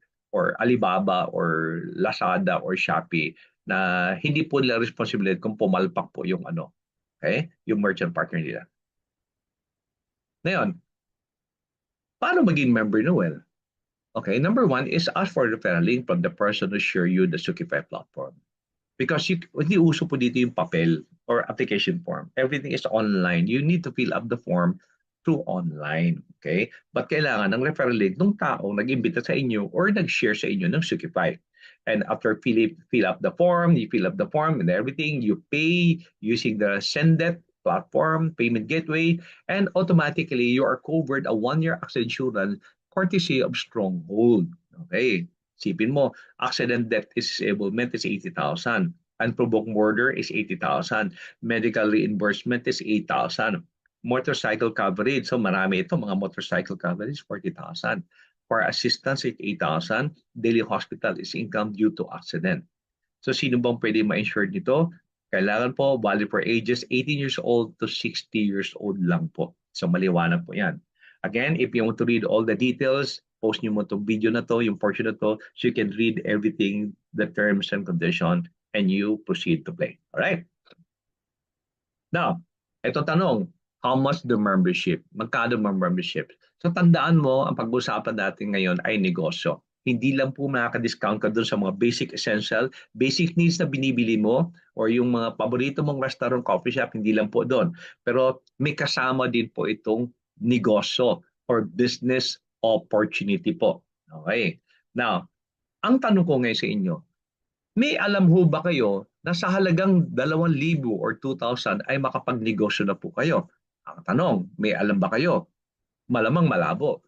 Alibaba or Lazada or Shopee na hindi po nila responsibilidad kung pumalpak po yung ano, okay? Yung merchant partner nila. Ngayon, paano maging member, Noel? Okay, number one is ask for a referral link from the person who share you the Sukify platform. Because hindi uso po dito yung papel or application form. Everything is online. You need to fill up the form through online. Okay? But kailangan ng referral link ng taong nag-imbita sa inyo or nag-share sa inyo ng Sukify. And after fill up the form, you fill up the form and everything, you pay using the Sendet platform, payment gateway, and automatically you are covered a 1-year accident insurance courtesy of Stronghold. Okay. Sipin mo, accident death disablement is 80,000. Unprovoked murder is 80,000. Medical reimbursement is 8,000. Motorcycle coverage, so marami ito, mga motorcycle coverage, 40,000. For assistance, it's 8,000. Daily hospital is income due to accident. So sino bang pwede ma-insure nito? Kailangan po, valid for ages 18 years old to 60 years old lang po. So maliwanag po yan. Again, if you want to read all the details, post nyo mo itong video na to, yung portion na to, so you can read everything, the terms and conditions, and you proceed to play. Alright? Now, ito tanong, how much the membership? Magkano membership? So tandaan mo, ang pag-usapan natin ngayon ay negosyo. Hindi lang po makaka-discount ka doon sa mga basic essential, basic needs na binibili mo or yung mga paborito mong restaurant, coffee shop, hindi lang po doon. Pero may kasama din po itong negosyo or business opportunity po. Okay. Now, ang tanong ko ngayon sa inyo, may alam ho ba kayo na sa halagang 2,000 or 2,000 ay makapagnegosyo na po kayo? Ang tanong, may alam ba kayo? Malamang malabo.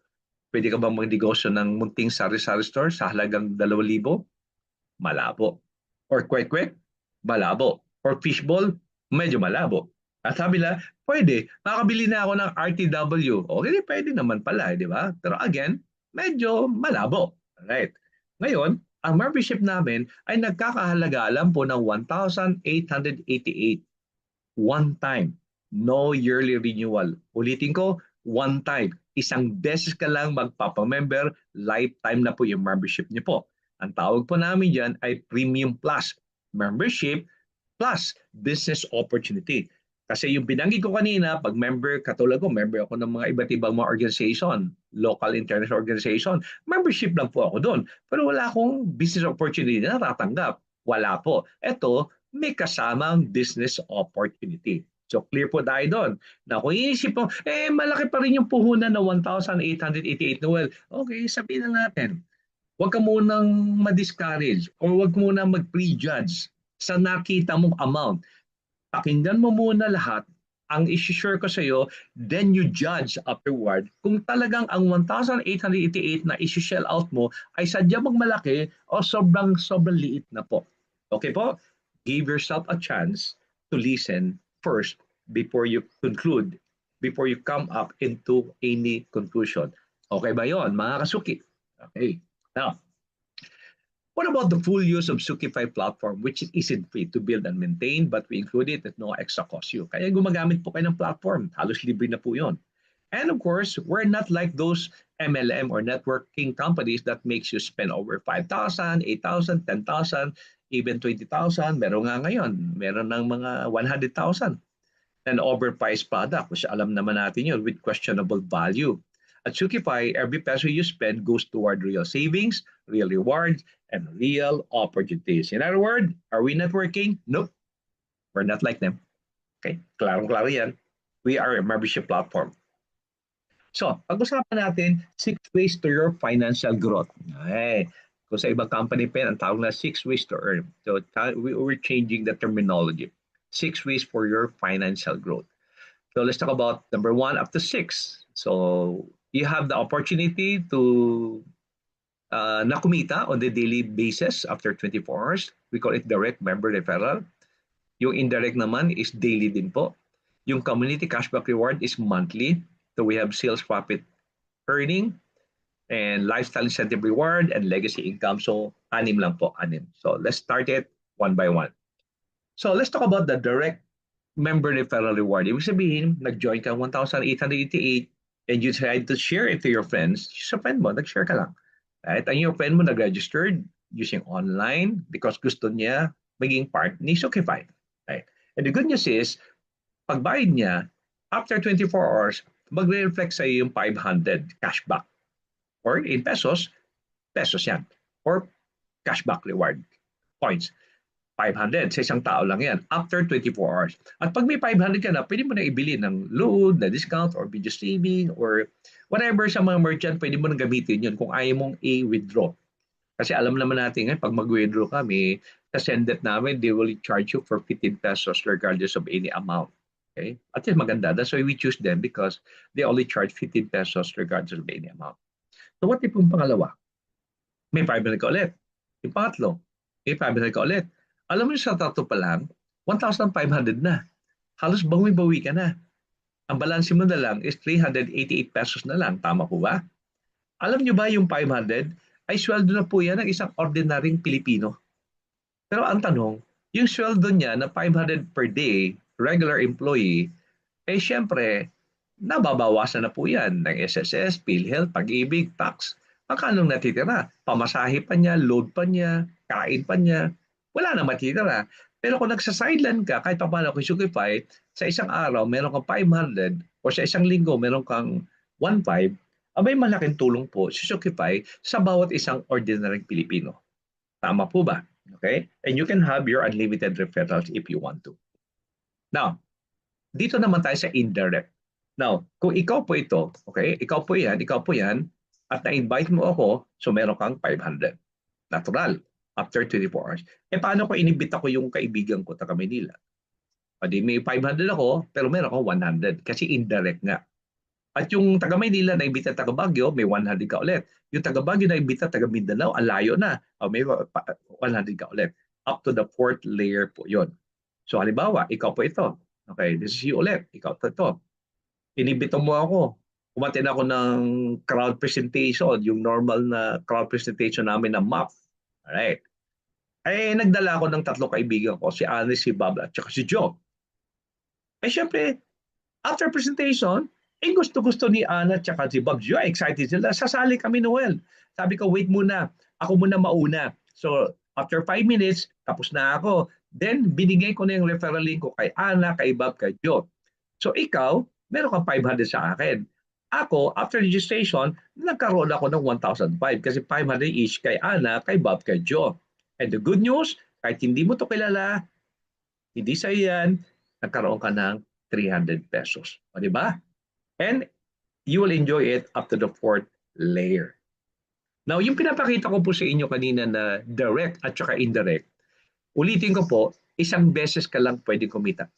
Pwede ka bang magnegosyo ng munting sari-sari store sa halagang 2,000? Malabo. Or kwek-kwek? Malabo. Or fishball? Medyo malabo. At sabi nila, pwede. Makakabili na ako ng RTW. Okay, pwede naman pala, di ba? Pero again, medyo malabo. Alright. Ngayon, ang membership namin ay nagkakahalaga lang po ng 1,888 one time. No yearly renewal. Ulitin ko, one time. Isang beses ka lang magpapamember, lifetime na po yung membership niyo po. Ang tawag po namin dyan ay Premium Plus. Membership plus business opportunity. Kasi yung binanggit ko kanina, pag member, katulad ko, member ako ng mga iba't ibang mga organization, local, international organization, membership lang po ako doon. Pero wala akong business opportunity na natatanggap. Wala po. Ito, may kasamang business opportunity. So clear po tayo doon. Na kung iisip mo, malaki pa rin yung puhunan na 1,888 Noel. Okay, sabihin na natin. Huwag ka munang ma-discourage or huwag munang mag-prejudge sa nakita mong amount. Pakinggan mo muna lahat ang isi-share ko sa iyo, then you judge afterward kung talagang ang 1,888 na isi-shell out mo ay sadyang malaki o sobrang liit na po. Okay po? Give yourself a chance to listen first before you conclude, before you come up into any conclusion. Okay ba yon, mga kasuki? Okay. Now, what about the full use of Sukify platform, which isn't free to build and maintain, but we include it at no extra cost you? Kaya gumagamit po kayo ng platform. Halos libre na po yun. And of course, we're not like those MLM or networking companies that makes you spend over 5,000, 8,000, 10,000, even 20,000. Meron nga ngayon. Meron ng mga 100,000. An overpriced product, which alam naman natin yun, with questionable value. At Sukify, every peso you spend goes toward real savings, real rewards, and real opportunities. In other words, are we networking? Nope. We're not like them. Okay, klarong-klaro yan. We are a membership platform. So, pag-usapan natin 6 ways to your financial growth. Ay, kung sa ibang company pa yan, ang tawag na 6 ways to earn. So, we're changing the terminology. 6 ways for your financial growth. So, let's talk about number 1 up to 6. So, you have the opportunity to na kumita on the daily basis after 24 hours. We call it direct member referral. Yung indirect naman is daily din po. Yung community cashback reward is monthly. So we have sales profit earning and lifestyle incentive reward and legacy income. So anim lang po, anim. So let's start it one by one. So let's talk about the direct member referral reward. Ibig sabihin, nag-join ka 1,888 and you tried to share it to your friends. Sa friend mo, nag-share ka lang. Right? And your friend mo nag-registered using online because gusto niya maging part ni Shopify. Right? And the good news is, pagbayad niya, after 24 hours, magre-reflect sa iyo yung 500 cashback. Or in pesos, pesos yan. Or cashback reward points. 500 sa isang tao lang yan after 24 hours. At pag may 500 ka na, pwede mo na ibili ng load, na discount, or video streaming, or whatever sa mga merchant, pwede mo na gamitin yun kung ayaw mong i-withdraw. Kasi alam naman natin, pag mag-withdraw kami, sa sendet namin, they will charge you for 15 pesos regardless of any amount. Okay? At yun maganda. That's why we choose them because they only charge 15 pesos regardless of any amount. So what if yung pangalawa? May 500 ka ulit. Yung pangatlo, may 500 ka ulit. Alam mo sa tatlo pa lang, 1,500 na. Halos bawi-bawi ka na. Ang balanse mo na lang is 388 pesos na lang. Tama po ba? Alam nyo ba yung 500 ay sweldo na po yan ng isang ordinaryong Pilipino. Pero ang tanong, yung sweldo niya na 500 per day, regular employee, eh syempre, nababawasan na po yan ng SSS, PhilHealth, Pag-ibig, tax. Magkano natitira? Pamasahe pa niya, load pa niya, kain pa niya. Wala na matitira. Pero kung nagsa-sideline ka, kahit pa paano kung Shopify, sa isang araw, meron kang 500 o sa isang linggo, meron kang 1,500, abay malaking tulong po si Shopify sa bawat isang ordinary Pilipino. Tama po ba? Okay? And you can have your unlimited referrals if you want to. Now, dito naman tayo sa indirect. Now, kung ikaw po ito, okay, ikaw po yan, at na-invite mo ako, so meron kang 500. Natural. After 24 hours. Paano ko inibita ko yung kaibigan ko taga Manila? Di may 500 ako, pero meron ako 100 kasi indirect nga. At yung taga Manila na ibita taga Baguio, may 100 ka ulit. Yung taga Baguio na ibita taga Mindanao, alayo na. May 100 ka ulit. Up to the fourth layer po yon. So halimbawa, ikaw po ito. Okay, this is you ulit. Ikaw po ito. Inibita mo ako. Umatin ako ng crowd presentation, yung normal na crowd presentation namin na MAP. Alright. Nagdala ako ng tatlo kaibigan ko, si Annie, si Bob, at saka si Joe. Syempre, after presentation, gusto-gusto ni Anna at saka si Bob. Joe, excited sila. Sasali kami, Noel. Sabi ko, wait muna. Ako muna mauna. So, after 5 minutes, tapos na ako. Then, binigay ko na yung referral link ko kay Anna, kay Bob, kay Joe. So, ikaw, meron kang 500 sa akin. Ako, after registration, nagkaroon ako ng 1,005 kasi 500 each kay Anna, kay Bob, kay Joe. And the good news, kahit hindi mo to kilala, hindi sa yan, nagkaroon ka ng 300 pesos. O, di ba? And you will enjoy it up to the fourth layer. Now, yung pinapakita ko po sa inyo kanina na direct at saka indirect, ulitin ko po, isang beses ka lang pwedeng kumita.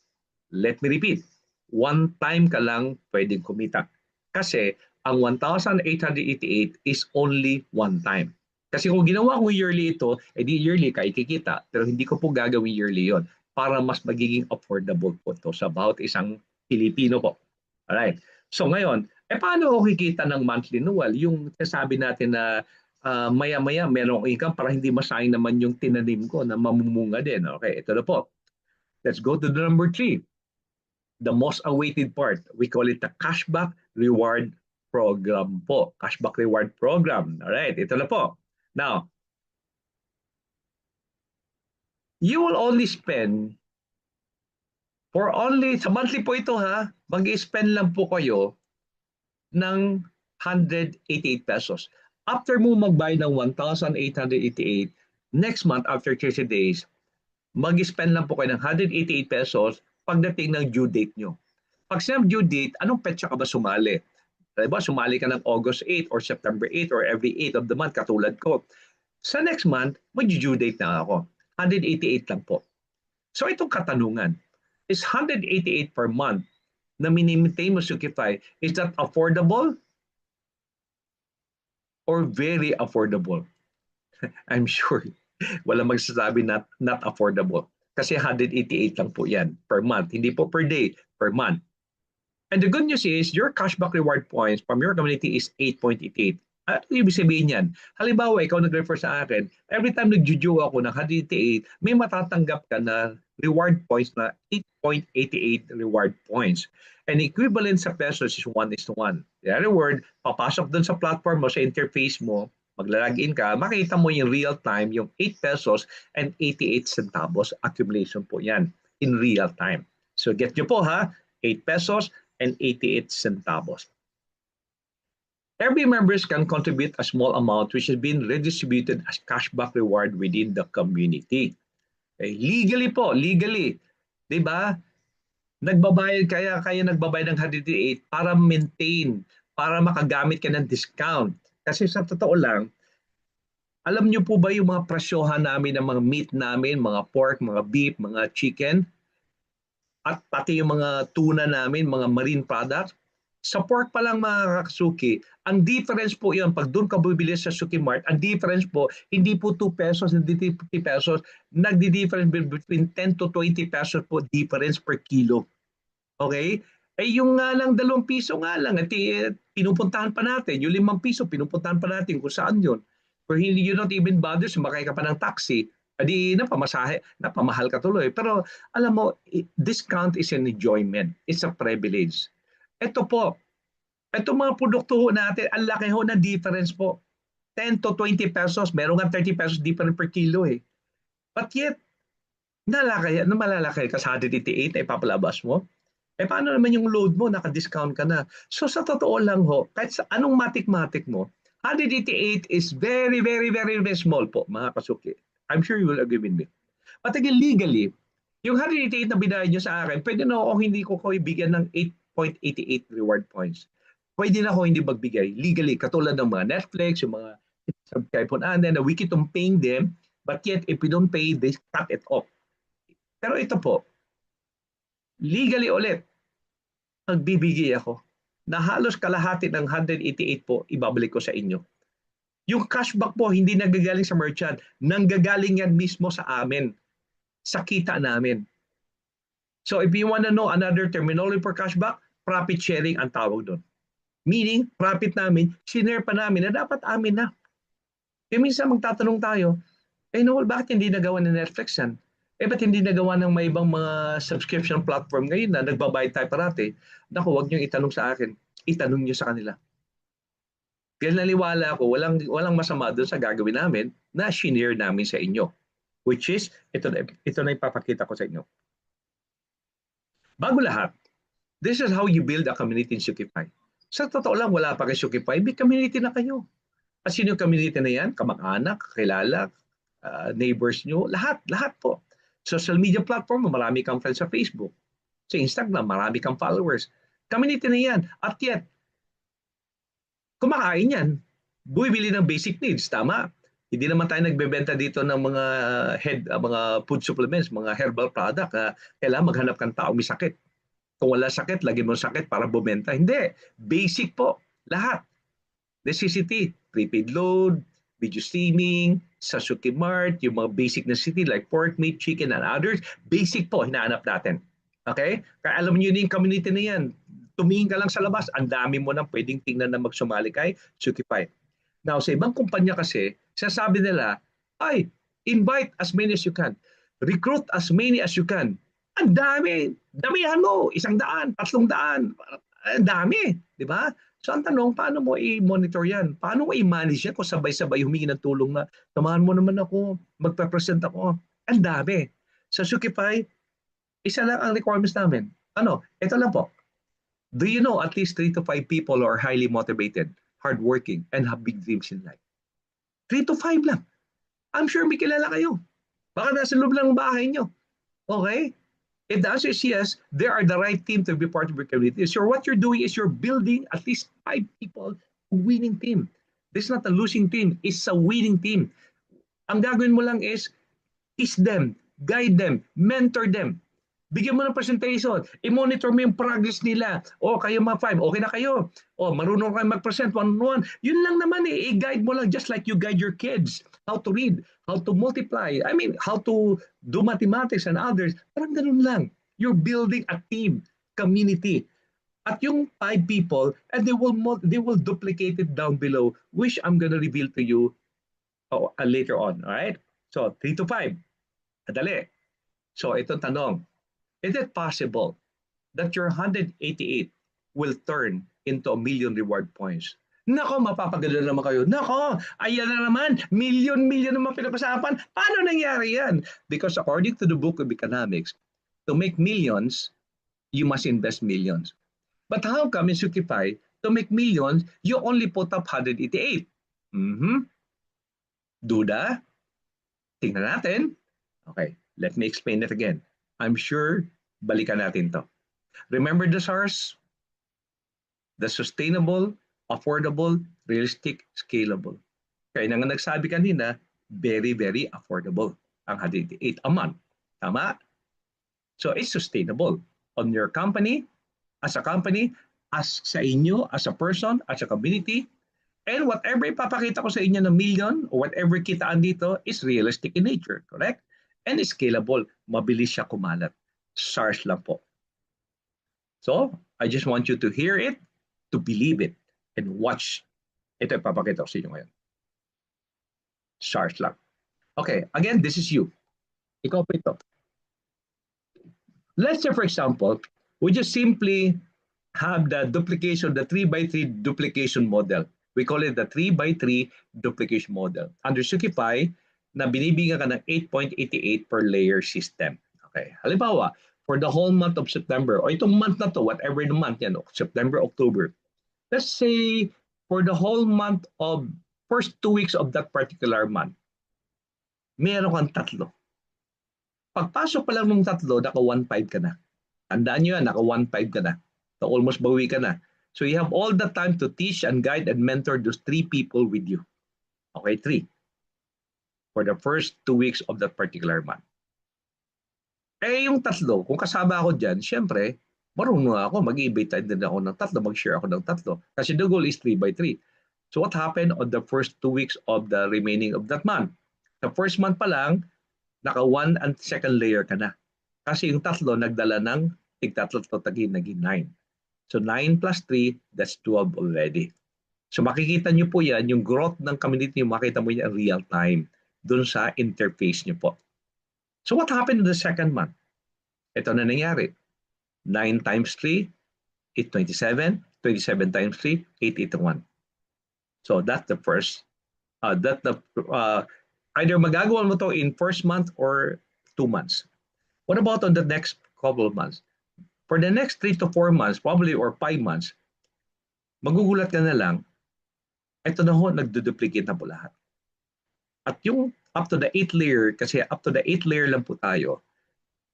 Let me repeat, one time ka lang pwedeng kumita. Kasi ang 1,888 is only one time. Kasi kung ginawa ko yearly ito, di yearly ka ikikita. Pero hindi ko po gagawin yearly yon para mas magiging affordable po ito sa bawat isang Pilipino po. Alright. So ngayon, paano ko kikita ng monthly Noel? Yung sabi natin na maya-maya merong income para hindi masayang naman yung tinanim ko na mamumunga din. Okay, ito na po. Let's go to the number 3. The most awaited part. We call it the cashback reward program po. Cashback reward program. Alright, ito na po. Now, you will only spend sa monthly po ito ha, mag-spend lang po kayo ng 188 pesos. After mo magbayad ng 1,888, next month after 30 days, mag-spend lang po kayo ng 188 pesos pagdating ng due date nyo. Pag sinabing due date, anong petsa ka ba sumali? Diba, sumali ka ng August 8 or September 8 or every 8 of the month, katulad ko. Sa next month, mag-due date na ako. 188 lang po. So itong katanungan, is 188 per month na mini-maintain mo Shopify, is that affordable? or very affordable? I'm sure walang magsasabi not affordable. Kasi 188 lang po yan per month. Hindi po per day, per month. And the good news is, your cashback reward points from your community is 8.88. Ano ibig sabihin yan? Halimbawa, ikaw nag-refer sa akin, every time nag-juju ako ng 188, may matatanggap ka na reward points na 8.88 reward points. And equivalent sa pesos is 1:1. In other word, papasok dun sa platform mo, sa interface mo, maglalagin ka, makita mo yung real time, yung 8 pesos and 88 centavos accumulation po yan in real time. So get nyo po ha, 8 pesos and 88 centavos. Every members can contribute a small amount which has been redistributed as cashback reward within the community. Okay? Legally po, legally. Diba? Nagbabayad kaya nagbabayad ng 188 para maintain, para makagamit ka ng discount. Kasi sa totoo lang, alam niyo po ba yung mga presyohan namin ng mga meat namin, mga pork, mga beef, mga chicken, at pati yung mga tuna namin, mga marine products? Sa pork pa lang mga kakasuki, ang difference po yun, pag doon ka bibili sa Suki Mart, ang difference po, hindi po 2 pesos, hindi 50 pesos, nagdi-difference between 10 to 20 pesos po difference per kilo. Okay? Eh yung nga lang 2 piso nga lang, at pinupuntahan pa natin, yung 5 piso, pinupuntahan pa natin kung saan yun. Or hindi you not even bother, sumakay ka pa ng taxi, adi napamasahe, napamahal ka tuloy. Pero alam mo, discount is an enjoyment, it's a privilege. Ito po, itong mga produkto ho natin, ang laki ho na difference po. 10 to 20 pesos, meron nga 30 pesos different per kilo eh. But yet, malalaki ka sa 188 ay papalabas mo. Eh paano naman yung load mo, naka-discount ka na. So sa totoo lang ho, kahit sa anong matik-matik mo, 188 is very, very, very, very small po, mga kasuki. I'm sure you will agree with me. But again, legally, yung 188 na binayad nyo sa akin, pwede na ako hindi ko ibigyan ng 8.88 reward points. Pwede na ako hindi magbigay legally, katulad ng mga Netflix, yung mga subscribe po natin na we keep on paying them, but yet if we don't pay, they cut it off. Pero ito po, legally ulit, magbibigay ako na halos kalahati ng 188 po, ibabalik ko sa inyo. Yung cashback po, hindi nagagaling sa merchant, nanggagaling yan mismo sa amin, sa kita namin. So if you want to know another terminology for cashback, profit sharing ang tawag doon. Meaning, profit namin, sinare pa namin na dapat amin na. Kaya minsan magtatanong tayo, Noel, bakit hindi nagawa ng Netflix yan? Ba't hindi nagawa ng may ibang mga subscription platform ngayon na nagbabayad tayo parati? Naku, huwag niyong itanong sa akin. Itanong niyo sa kanila. Kaya naniwala ako, walang masama doon sa gagawin namin na sinare namin sa inyo. Which is, ito na ipapakita ko sa inyo. Bago lahat, this is how you build a community in Shopify. Sa totoo lang, wala pa kay Shopify, may community na kayo. At sino yung community na yan? Kamag-anak, kakilala, neighbors nyo, lahat po. Social media platform, marami kang friends sa Facebook. Sa Instagram, marami kang followers. Community na yan. At yet, kumakain yan. Bumibili ng basic needs, tama? Hindi naman tayo nagbebenta dito ng mga food supplements, mga herbal product. Kailangan maghanap kang tao may sakit. Kung wala sakit, lagyan mo sakit para bumenta. Hindi. Basic po. Lahat. Necessity. Prepaid load, video streaming, sa Suki Mart, yung mga basic necessity like pork, meat, chicken, and others. Basic po, hinahanap natin. Okay? Kaya alam niyo yung community na yan. Tumingin ka lang sa labas, ang dami mo nang pwedeng tingnan na magsumali kay Shopify. Now, sa ibang kumpanya kasi, sasabi nila, invite as many as you can. Recruit as many as you can. Ang dami. Damihan mo. 100, 300. Ang dami. Di ba? So ang tanong, paano mo i-monitor yan? Paano mo i-manage yan kung sabay-sabay humingi ng tulong na, samahan mo naman ako, magpa-present ako. Ang dami. Sa Shopify, isa lang ang requirements namin. Ito lang po. Do you know at least 3 to 5 people are highly motivated, hardworking, and have big dreams in life? 3 to 5 lang. I'm sure may kilala kayo. Baka nasa loob lang ng bahay nyo. Okay? If the answer is yes, they are the right team to be part of your community. So what you're doing is you're building at least 5 people, a winning team. This is not a losing team. It's a winning team. Ang gagawin mo lang is teach them, guide them, mentor them. Bigyan mo ng presentation. I-monitor mo yung progress nila. O kayo mga 5, okay na kayo. O marunong kayo mag-present one-on-one. Yun lang naman eh. I-guide mo lang just like you guide your kids. How to read, how to multiply. I mean, how to do mathematics and others. Parang ganun lang. You're building a team, community. At yung 5 people, and they will duplicate it down below, which I'm gonna reveal to you later on. All right? So, 3 to 5. Madali. So, itong tanong. Is it possible that your 188 will turn into a million reward points? Nako, mapapagano naman kayo. Nako, ayan na naman. Million naman pinapasapan. Paano nangyari yan? Because according to the book of economics, to make millions, you must invest millions. But how come in Sukify, to make millions, you only put up 188? Duda? Tingnan natin. Okay, let me explain it again. I'm sure balikan natin to. Remember the SARS? The sustainable, affordable, realistic, scalable. Kaya nga nagsabi kanina, very, very affordable ang 188 a month. Tama? So it's sustainable on your company, as sa inyo, as a person, as a community, and whatever ipapakita ko sa inyo ng million or whatever kitaan dito is realistic in nature, correct? And scalable, mabilis siya kumalat. SARS lang po. So, I just want you to hear it, to believe it, and watch. Ito ipapakita ko sa inyo ngayon. SARS lang. Okay, again, this is you. Ikaw po ito. Let's say, for example, we just simply have the duplication, the 3x3 duplication model. We call it the 3x3 duplication model. Under Sukify, na binibigyan ka ng 8.88 per layer system. Okay. Halimbawa, for the whole month of September, o itong month na to, whatever the month yan, September, October, let's say for the whole month of first 2 weeks of that particular month, meron kang 3. Pagpasok pa lang ng 3, naka 1.5 ka na. Tandaan nyo yan, naka 1.5 ka na. So almost bawi ka na. So you have all the time to teach and guide and mentor those 3 people with you. Okay, 3. For the first 2 weeks of that particular month. Eh yung 3, kung kasama ako dyan, syempre, marunong ako, mag-i-ibig din ako ng 3, mag-share ako ng 3. Kasi the goal is 3x3. So what happened on the first 2 weeks of the remaining of that month? The first month pa lang, naka 1 and second layer ka na. Kasi yung 3, nagdala ng tig-3 naging 9. So 9 plus 3, that's 12 already. So makikita nyo po yan, yung growth ng community nyo, makita mo yan real time dun sa interface nyo po. So what happened in the second month? Ito na nangyari. 9 times 3, 827. 27 times 3, 881. So that's the first. Either magagawa mo to in first month or 2 months. What about on the next couple of months? For the next 3 to 4 months, probably or 5 months, magugulat ka na lang, ito na ho, nagduduplicate na po lahat. At yung up to the 8th layer, kasi up to the 8th layer lang po tayo,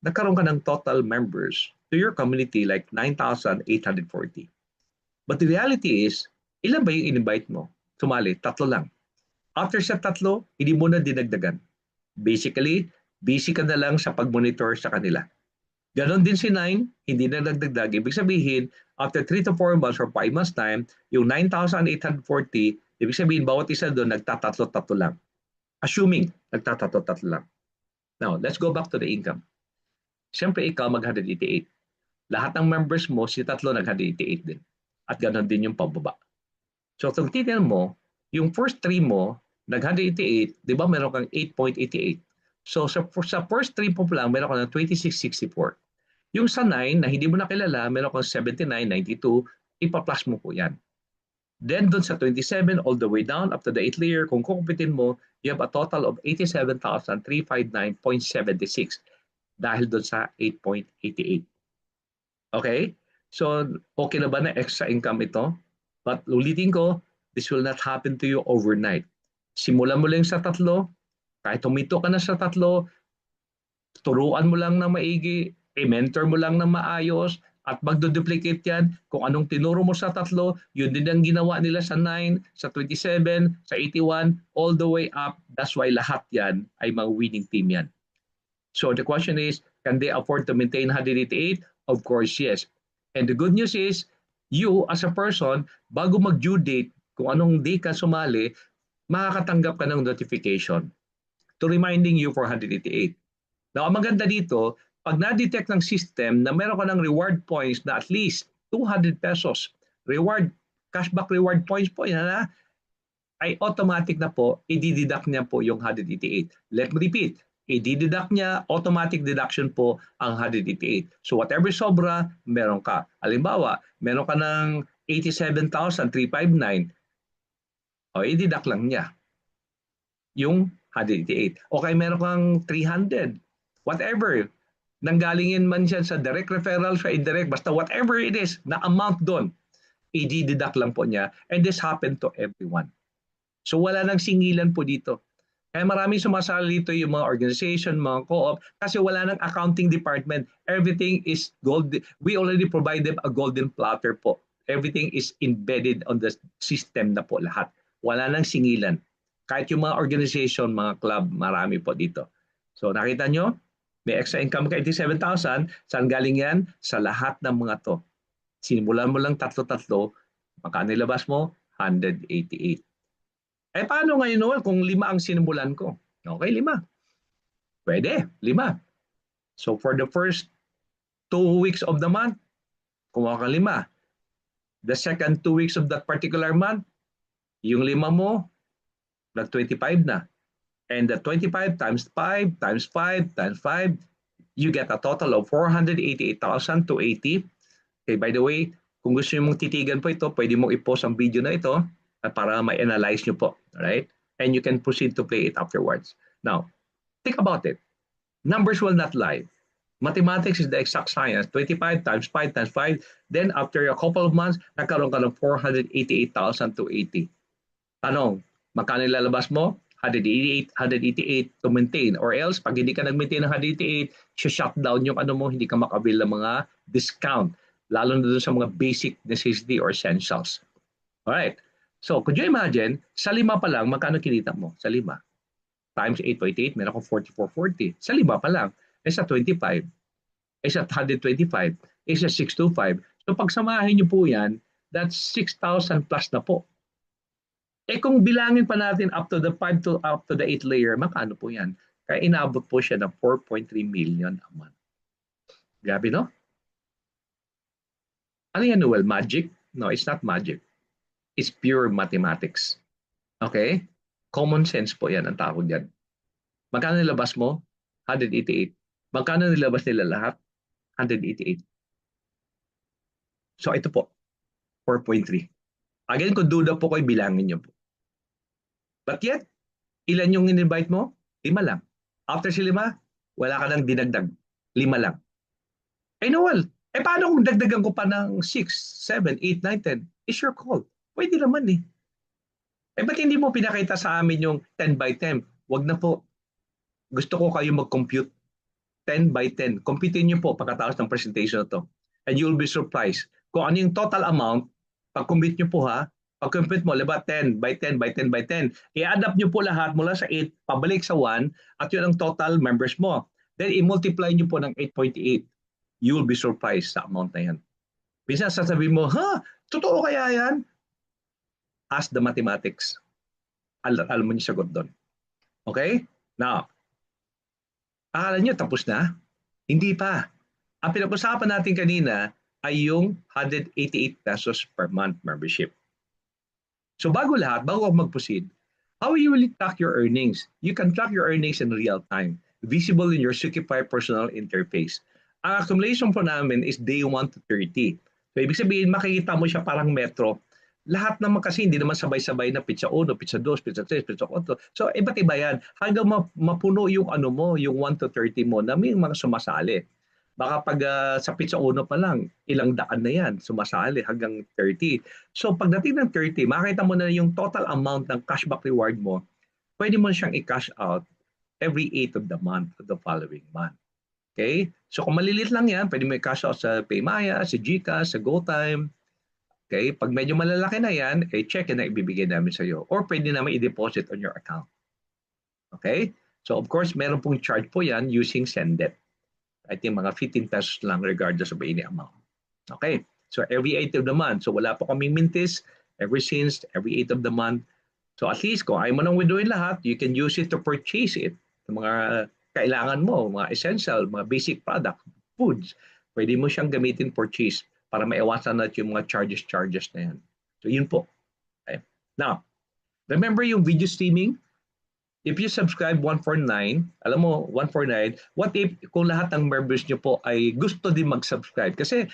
nagkaroon ka ng total members to your community like 9,840. But the reality is, ilan ba yung in-invite mo? Sumali, 3 lang. After sa 3, hindi mo na dinagdagan. Basically, busy ka na lang sa pag-monitor sa kanila. Ganon din si 9, hindi na nagdagdag. Ibig sabihin, after 3 to 4 months or 5 months time, yung 9,840, ibig sabihin, bawat isa doon nagtatatlo-tatlo lang. Assuming, nagtatatlo-tatlo lang. Now, let's go back to the income. Siyempre, ikaw mag-188. Lahat ng members mo, si 3 nag-188 din. At ganon din yung pababa. So, kung titignan mo, yung first 3 mo, nag-188, di ba meron kang 8.88. So, sa first 3 po lang, meron kang 2664. Yung sa 9 na hindi mo nakilala, meron kang 7992, ipa-plus mo po yan. Then, dun sa 27 all the way down up to the 8th layer, kung kukumpitin mo, you have a total of 87,359.76 dahil dun sa 8.88. Okay? So, okay na ba na extra income ito? But ulitin ko, this will not happen to you overnight. Simulan mo lang sa 3, kahit humito ka na sa 3, turuan mo lang na maigi, i-mentor mo lang na maayos, at magduduplicate yan. Kung anong tinuro mo sa 3, yun din ang ginawa nila sa 9, sa 27, sa 81, all the way up. That's why lahat yan ay mga winning team yan. So the question is, Can they afford to maintain 188? Of course, yes. And the good news is, you as a person, bago mag-due date, kung anong day ka sumali, makakatanggap ka ng notification to reminding you for 188. Now, ang maganda dito, pag na-detect ng system na meron ka ng reward points na at least 200 pesos, cashback reward points po yan na, ay automatic na po, i-deduct niya po yung 188. Let me repeat, i-deduct niya, automatic deduction po ang 188. So whatever sobra, meron ka. Halimbawa, meron ka ng 87,359, o i-deduct lang niya yung 188. Okay, meron kang 300, whatever, nanggalingin man siya sa direct referral, sa indirect, basta whatever it is, na amount doon, i-deduct lang po niya. And this happened to everyone. So wala nang singilan po dito. Kaya maraming sumasali dito yung mga organization, mga co-op, kasi wala nang accounting department. Everything is gold. We already provide them a golden platter po. Everything is embedded on the system na po lahat. Wala nang singilan. Kahit yung mga organization, mga club, marami po dito. So nakita nyo, may extra income ka 87,000. Saan galing yan? Sa lahat ng mga to. Sinimulan mo lang tatlo-tatlo, magkano nilabas mo? 188. Eh paano ngayon, Noel, kung 5 ang sinimulan ko? Okay, 5. Pwede, 5. So for the first 2 weeks of the month, kumuha ka 5. The second 2 weeks of that particular month, yung 5 mo, nag-25 na. And the 25 times 5 times 5 times 5, you get a total of 488,280. Okay, by the way, kung gusto nyo mong titigan po ito, pwede mong i-post ang video na ito para ma-analyze nyo po. Right? And you can proceed to play it afterwards. Now, think about it. Numbers will not lie. Mathematics is the exact science. 25 times 5 times 5. Then after a couple of months, nagkaroon ka ng 488,280. Tanong, magkano lalabas mo? 188 to maintain. Or else, pag hindi ka nag-maintain ng 188, shutdown yung ano mo, hindi ka makabil ng mga discount. Lalo na doon sa mga basic necessity or essentials. Alright. So, could you imagine, sa 5 pa lang, magkano kinita mo? Sa 5. Times 8.8, meron akong 44.40. Sa 5 pa lang. Eh sa 25. Eh sa 125. Eh sa 625. So, pagsamahin nyo po yan, that's 6,000 plus na po. Eh kung bilangin pa natin up to the 5 to up to the 8 layer, magkano po yan? Kaya inabot po siya ng 4.3 million a month. Grabe, no? Ano yan, Noel? Magic? No, it's not magic. Is pure mathematics. Okay? Common sense po yan ang tawag yan. Magkano nilabas mo? 188. Magkano nilabas nila lahat? 188. So ito po, 4.3. Again, kung duda po kayo, bilangin nyo po. But yet, ilan yung in-invite mo? 5 lang. After si 5, wala ka nang dinagdag. 5 lang. Eh Noel, paano kung dagdagan ko pa ng 6, 7, 8, 9, 10? It's your call. Pwede naman eh. Ba't hindi mo pinakita sa amin yung 10 by 10? Wag na po. Gusto ko kayo mag-compute 10 by 10. Computein nyo po pagkatapos ng presentation na to. And you'll be surprised. Kung ano yung total amount, pag-compute nyo po ha, pag-compute mo, liba 10 by 10 by 10 by 10, i-adapt nyo po lahat mula sa 8, pabalik sa 1, at yun ang total members mo. Then i-multiply nyo po ng 8.8. You'll be surprised sa amount na yan. Bisa sasabihin mo, totoo kaya yan? Ask the mathematics. Alam mo yung sagot doon. Okay? Now, akala nyo tapos na? Hindi pa. Ang pinag-usapan natin kanina ay yung 188 pesos per month membership. So bago lahat, bago ako mag-proceed, how you will track your earnings? You can track your earnings in real time, visible in your Sukify personal interface. Ang accumulation po namin is day 1 to 30. So ibig sabihin, makikita mo siya parang metro. Lahat naman kasi hindi naman sabay-sabay na pizza 1, pizza 2, pizza 3, pizza 4. So iba't iba yan. Hanggang mapuno yung ano mo, yung 1 to 30 mo na may mga sumasali. Baka pag sa pizza 1 pa lang, ilang daan na yan, sumasali hanggang 30. So pagdating ng 30, makita mo na yung total amount ng cashback reward mo, pwede mo siyang i-cash out every 8 of the month of the following month. Okay? So kung malilit lang yan, pwede mo i-cash out sa Paymaya, sa GCash, sa GoTime. Okay? Pag medyo malalaki na yan, check na ibibigay namin sa iyo. Or pwede namin i-deposit on your account. Okay? So of course, meron pong charge po yan using SendDebt. I think mga 15 pesos lang regardless of any amount. Okay, so every 8th of the month, so wala po kaming mintis ever since every 8th of the month. So at least kung ayaw mo nang withdrawin lahat, you can use it to purchase it. Yung mga kailangan mo, mga essential, mga basic product, foods, pwede mo siyang gamitin purchase para maiwasan natin yung mga charges na yan. So yun po. Okay. Now, remember yung video streaming? If you subscribe 149, alam mo, 149, what if kung lahat ng members nyo po ay gusto din mag-subscribe? Kasi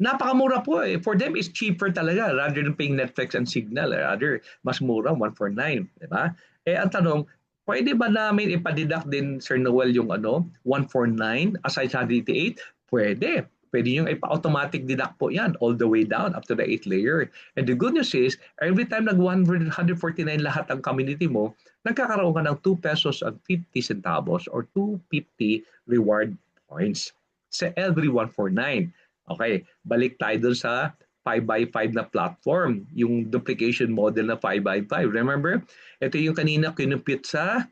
napakamura po eh. For them, it's cheaper talaga rather than paying Netflix and Signal. Rather, mas mura, 149. Diba? Eh, ang tanong, pwede ba namin ipadidak din, Sir Noel, yung 149 aside sa 188? Pwede. Pwede yung ipa-automatic deduct po yan all the way down up to the 8th layer. And the good news is, every time nag-149 lahat ang community mo, nagkakaroon ka ng 2 pesos and 50 centavos or 250 reward points sa every 149. Okay, balik tayo dun sa 5x5 na platform, yung duplication model na 5x5. Remember? Ito yung kanina kinumpute sa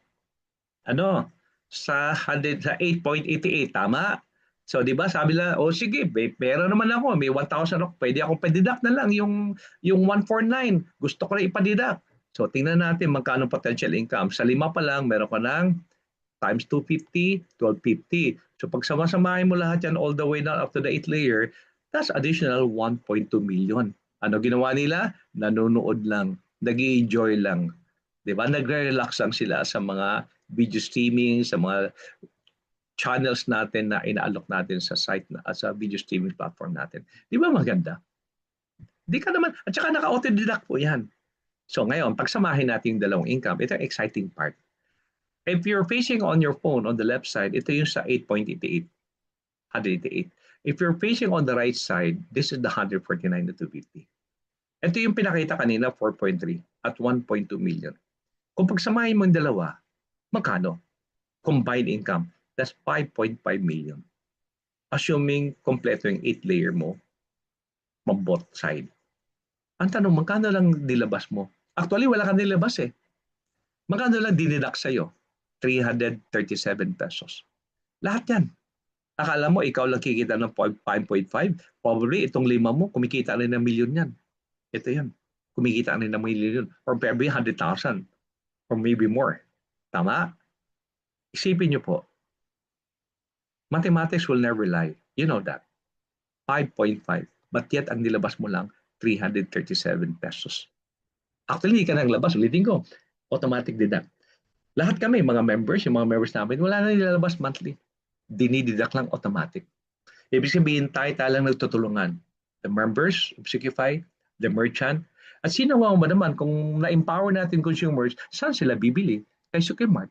sa 8.88, tama? So, di ba, sabi lang, sige, pera naman ako, may 1,000 ako, pwede akong padidak na lang yung 149. Gusto ko na ipadidak. So, tingnan natin magkano potential income. Sa 5 pa lang, meron ka ng times 250, 1,250. So, pag sama-samahin mo lahat yan all the way down up to the 8th layer, that's additional 1.2 million. Ano ginawa nila? Nanonood lang. Nag-enjoy lang. Di ba? Nagre-relax lang sila sa mga video streaming, sa mga channels natin na inaalok natin sa site na sa video streaming platform natin. Di ba maganda? Di ka naman, at saka naka-auto-deduct po yan. So ngayon, pagsamahin natin yung dalawang income, ito yung exciting part. If you're facing on your phone on the left side, ito yung sa 8.88, 188. If you're facing on the right side, this is the 149 na 250. Ito yung pinakita kanina, 4.3 at 1.2 million. Kung pagsamahin mo yung dalawa, magkano? Combined income. That's 5.5 million. Assuming kompleto yung 8 layer mo from both side. Ang tanong, magkano lang nilabas mo? Actually, wala kang nilabas eh. Magkano lang dinidak sa'yo? 337 pesos. Lahat yan. Akala mo, ikaw lang kikita ng 5.5. Probably, itong 5 mo, kumikita rin ng milyon yan. Ito yan. Kumikita rin ng milyon. Or probably 100,000. Or maybe more. Tama? Isipin nyo po, mathematics will never lie. You know that. 5.5. But yet, ang nilabas mo lang, 337 pesos. Actually, hindi ka naglabas. Ulitin ko. Automatic deduct. Lahat kami, mga members, yung mga members namin, wala na nilalabas monthly. Dinideduct lang automatic. Ibig sabihin, tayo lang nagtutulungan. The members of Sukified, the merchant, at sino mo naman kung na-empower natin consumers, saan sila bibili? Kay Sukimart.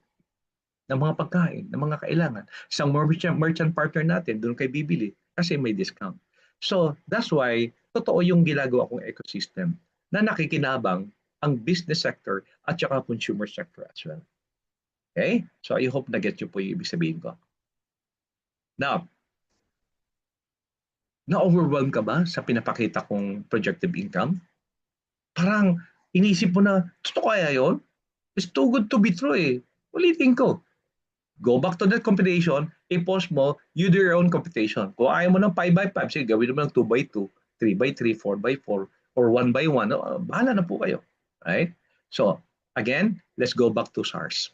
Ng mga pagkain, ng mga kailangan. Isang merchant partner natin, doon kay bibili kasi may discount. So, that's why, totoo yung ginagawa kong ecosystem na nakikinabang ang business sector at saka consumer sector as well. Okay? So, I hope na-get nyo po yung ibig sabihin ko. Now, na-overwhelm ka ba sa pinapakita kong projected income? Parang inisip mo na, totoo kaya yun? It's too good to be true eh. Ulitin ko. Go back to that computation, i-post mo, you do your own computation. Kung ayaw mo ng 5x5, sige, gawin mo ng 2x2, 3x3, 4x4, or 1x1. Bahala na po kayo. Right? So, again, let's go back to SARS.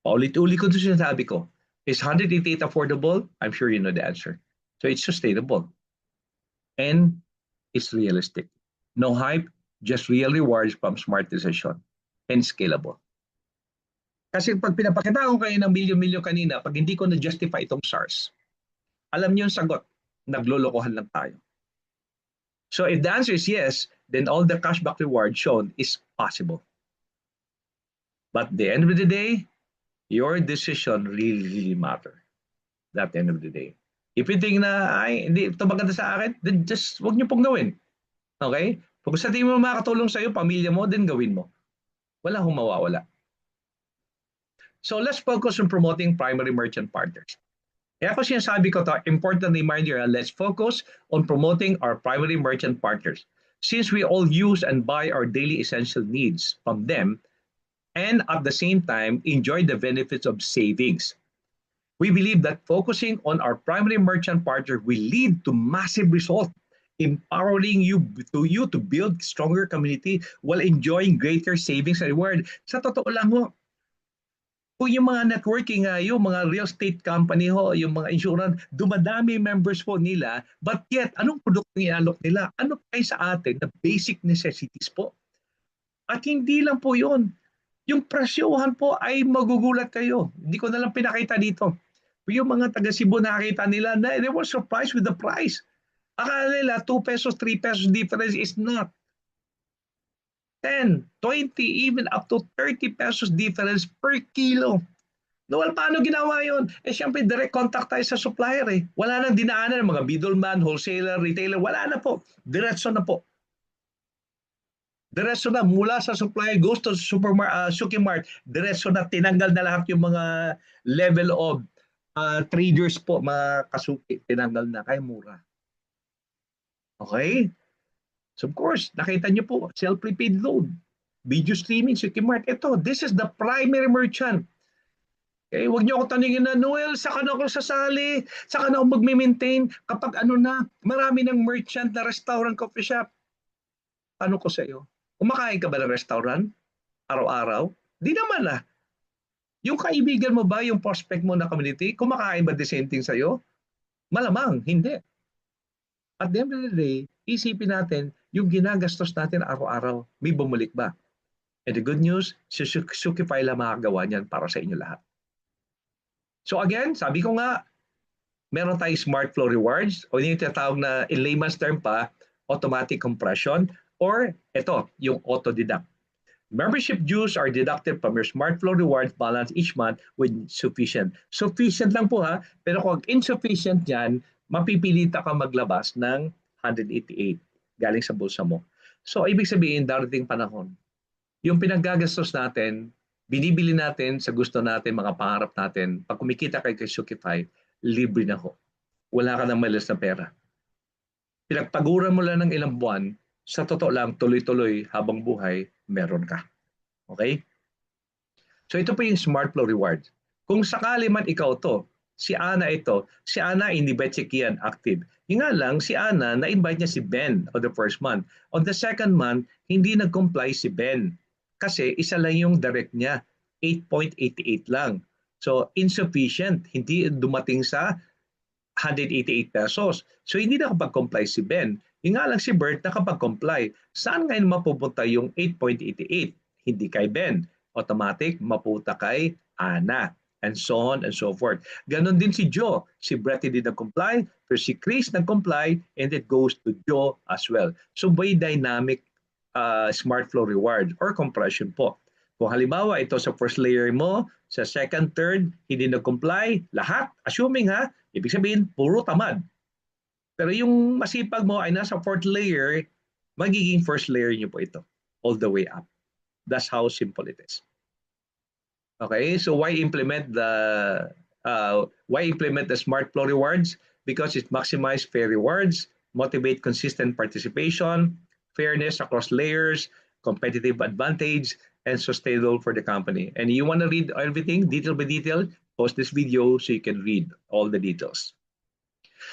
Paulit-ulit ko ito sinasabi ko. Is 188 affordable? I'm sure you know the answer. So, it's sustainable. And it's realistic. No hype, just real rewards from smart decision. And scalable. Kasi pag pinapakita ko kayo ng milyon-milyon kanina, pag hindi ko na-justify itong SARS, alam niyo yung sagot, naglolokohan lang tayo. So if the answer is yes, then all the cashback reward shown is possible. But at the end of the day, your decision really matter. At the end of the day. If you think na, ay, hindi ito maganda sa akin, then just wag niyo pong gawin. Okay? Kung sa tingin mo makakatulong sa'yo, pamilya mo, then gawin mo. Wala hong mawawala. So let's focus on promoting primary merchant partners. Kaya ako sinasabi ko to, important reminder, let's focus on promoting our primary merchant partners. Since we all use and buy our daily essential needs from them, and at the same time, enjoy the benefits of savings. We believe that focusing on our primary merchant partner will lead to massive results, empowering you to build stronger community while enjoying greater savings and reward. Sa totoo lang ho, kung yung mga networking, yung mga real estate company ho, yung mga insurance, dumadami members po nila, but yet, anong produkto ialok nila? Ano pa sa atin na basic necessities po? At hindi lang po yun. Yung presyohan po ay magugulat kayo. Hindi ko na lang pinakita dito. Yung mga taga Cebu nakita nila na they were surprised with the price. Akala nila 2 pesos, 3 pesos difference is not. 10, 20, even up to 30 pesos difference per kilo. Noel, paano ginawa yon? Siyempre, direct contact tayo sa supplier eh. Wala nang dinaanan ng mga middleman, wholesaler, retailer. Wala na po. Diretso na po. Diretso na mula sa supplier goes to Suki Mart. Diretso na tinanggal na lahat yung mga level of traders po, mga kasuki. Tinanggal na kaya mura. Okay? So of course, nakita nyo po, self-prepaid load, video streaming, Suki Mart. Ito, this is the primary merchant. Okay, huwag niyo ako tanungin na, Noel, saka na ako sasali, saka na ako mag-maintain kapag ano na, marami ng merchant na restaurant, coffee shop. Tanong ko sa iyo, kumakain ka ba ng restaurant? Araw-araw? Di naman ah. Yung kaibigan mo ba, yung prospect mo na community, kumakain ba the same thing sa iyo? Malamang, hindi. At the end of the day, isipin natin, yung ginagastos natin araw-araw, may bumalik ba? And the good news, si Sukify lang makagawa niyan para sa inyo lahat. So again, sabi ko nga, meron tayong smart flow rewards o yung tinatawag na in layman's term pa, automatic compression or ito, yung auto-deduct. Membership dues are deducted from your smart flow rewards balance each month with sufficient. Sufficient lang po ha, pero kung insufficient yan, mapipilita ka maglabas ng 188 galing sa bulsa mo. So ibig sabihin, darating panahon, yung pinaggagastos natin, binibili natin sa gusto natin, mga pangarap natin, pag kumikita kay Sukify, libre na ho. Wala ka nang malas na pera. Pinagpaguran mo lang ng ilang buwan, sa totoo lang, tuloy-tuloy habang buhay, meron ka. Okay? So ito po yung Smart Flow Reward. Kung sakali man ikaw to, si Ana ito, si Ana hindi ba check yan active? Yung nga lang, si Ana, na-invite niya si Ben on the first month. On the second month, hindi nag-comply si Ben. Kasi isa lang yung direct niya, 8.88 lang. So insufficient, hindi dumating sa 188 pesos. So hindi nakapag-comply si Ben. Yung nga lang si Bert nakapag-comply. Saan ngayon mapupunta yung 8.88? Hindi kay Ben. Automatic, mapunta kay Ana. And so on and so forth. Ganon din si Joe. Si Brett hindi nag-comply, pero si Chris nag-comply, and it goes to Joe as well. So by dynamic smart flow reward or compression po. Kung halimbawa ito sa first layer mo, sa second, third, hindi nag-comply, lahat, assuming ha, ibig sabihin, puro tamad. Pero yung masipag mo ay nasa fourth layer, magiging first layer nyo po ito, all the way up. That's how simple it is. Okay, so why implement the smart flow rewards? Because it maximizes fair rewards, motivate consistent participation, fairness across layers, competitive advantage, and sustainable for the company. And you want to read everything detail by detail, post this video so you can read all the details.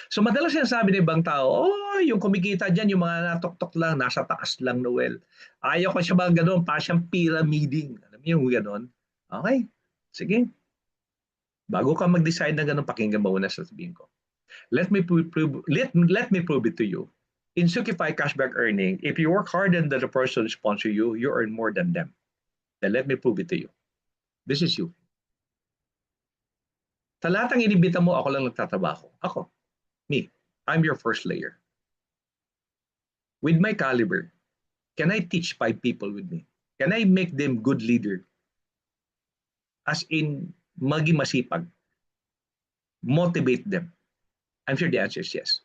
So madalas sinasabi ng ibang tao, oh, yung kumikita dyan, yung mga natok-tok lang, nasa taas lang, Noel. Ayaw ko siya ba gano'n, pa siyang pyramiding. Alam niyo yung gano'n? Okay, sige. Bago ka mag-decide na gano'n, pakinggan mo muna sa sabihin ko. Let me prove it to you. In Sukify Cashback Earning, if you work harder than the person who sponsor you, you earn more than them. Then let me prove it to you. This is you. Sa lahat ng inibita mo, ako lang nagtatrabaho. Ako. Me. I'm your first layer. With my caliber, can I teach 5 people with me? Can I make them good leader? As in, maging masipag. Motivate them. I'm sure the answer is yes.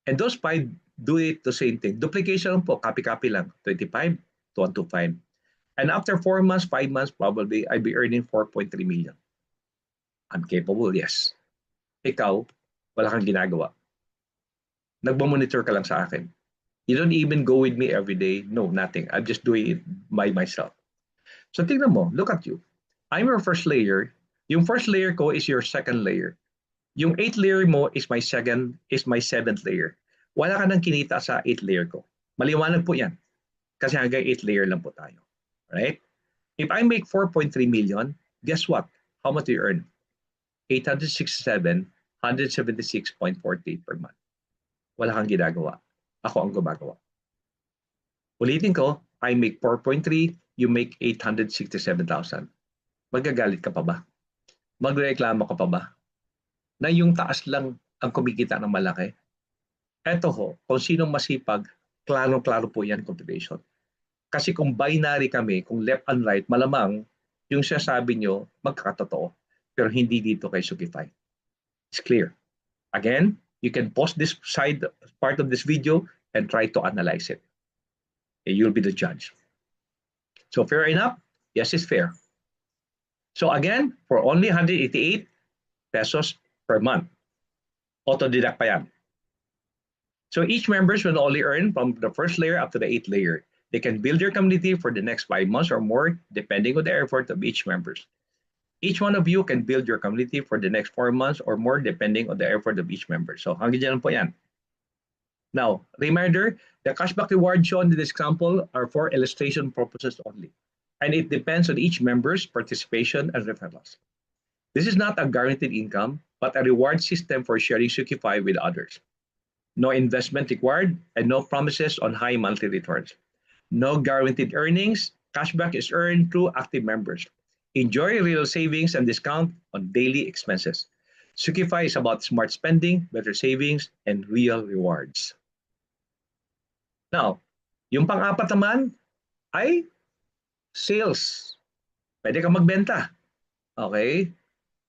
And those 5 do it the same thing. Duplication po, copy-copy lang. 25 to 125. And after 4 months, 5 months, probably, I'll be earning 4.3 million. I'm capable, yes. Ikaw, wala kang ginagawa. Nagmamonitor ka lang sa akin. You don't even go with me every day. No, nothing. I'm just doing it by myself. So tingnan mo, look at you. I'm your first layer. Yung first layer ko is your second layer. Yung 8th layer mo is my 7th layer. Wala ka nang kinita sa 8th layer ko. Maliwanag po yan. Kasi hanggang 8th layer lang po tayo. Right? If I make 4.3 million, guess what? How much do you earn? 867, 176.48 per month. Wala kang ginagawa. Ako ang gumagawa. Ulitin ko, I make 4.3, you make 867,000. Magagalit ka pa ba? Magreklamo ka pa ba? Na yung taas lang ang kumikita ng malaki? Eto ho, kung sinong masipag, klaro-klaro po yan computation. Kasi kung binary kami, kung left and right, malamang yung sinasabi nyo magkakatotoo. Pero hindi dito kay Shopify. It's clear. Again, you can pause this side part of this video and try to analyze it. And you'll be the judge. So fair enough? Yes, it's fair. So again, for only 188 pesos per month, auto-deduct pa yan. So each members will only earn from the first layer up to the 8th layer. They can build their community for the next 5 months or more, depending on the effort of each members. Each one of you can build your community for the next 4 months or more, depending on the effort of each member. So hanggang dyan po yan. Now, reminder, the cashback rewards shown in this example are for illustration purposes only. And it depends on each member's participation and referrals. This is not a guaranteed income, but a reward system for sharing Shopify with others. No investment required and no promises on high monthly returns. No guaranteed earnings. Cashback is earned through active members. Enjoy real savings and discount on daily expenses. Shopify is about smart spending, better savings, and real rewards. Now, yung pang-apat naman ay sales. Pwede ka magbenta. Okay?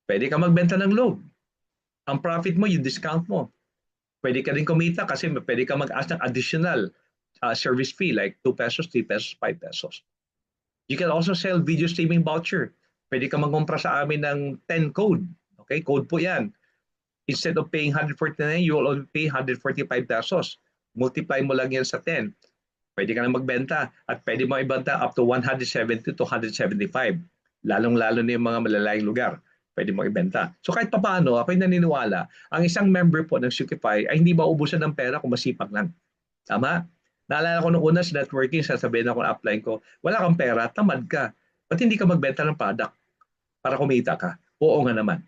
Pwede ka magbenta ng load. Ang profit mo, yung discount mo. Pwede ka rin kumita kasi pwede ka mag-ask ng additional service fee like 2 pesos, 3 pesos, 5 pesos. You can also sell video streaming voucher. Pwede ka mag-umpra sa amin ng 10 code. Okay, code po yan. Instead of paying 149, you will only pay 145 pesos. Multiply mo lang yan sa 10. Pwede ka na magbenta at pwede mo ibenta up to 170 to 175. Lalong-lalo na yung mga malalayang lugar. Pwede mo ibenta. So kahit papaano, ako'y naniniwala, ang isang member po ng Shopify ay hindi maubusan ng pera kung masipag lang. Tama? Naalala ko nung una sa networking, sasabihin ako na apply ko, wala kang pera, tamad ka. Ba't hindi ka magbenta ng product para kumita ka? Oo nga naman.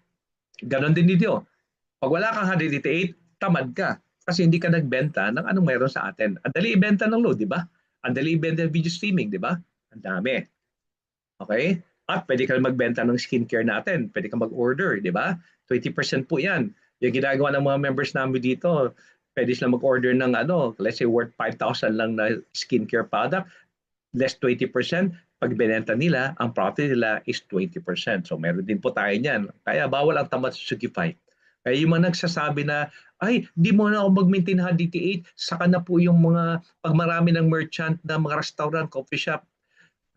Ganon din dito. Pag wala kang 188, tamad ka. Kasi hindi ka nagbenta ng anong meron sa atin. Ang dali ibenta ng load, di ba? Ang dali ibenta ng video streaming, di ba? Ang dami. Okay? At pwede ka magbenta ng skincare natin. Pwede ka mag-order, di ba? 20% po yan. Yung ginagawa ng mga members namin dito, pwede sila mag-order ng let's say worth 5,000 lang na skincare product, less 20%. Pag binenta nila, ang profit nila is 20%. So meron din po tayo niyan. Kaya bawal ang tamad sa Shopify. Kaya yung mga nagsasabi na, ay, di mo na ako mag-maintain HDT8, saka na po yung mga, pag marami ng merchant na mga restaurant, coffee shop,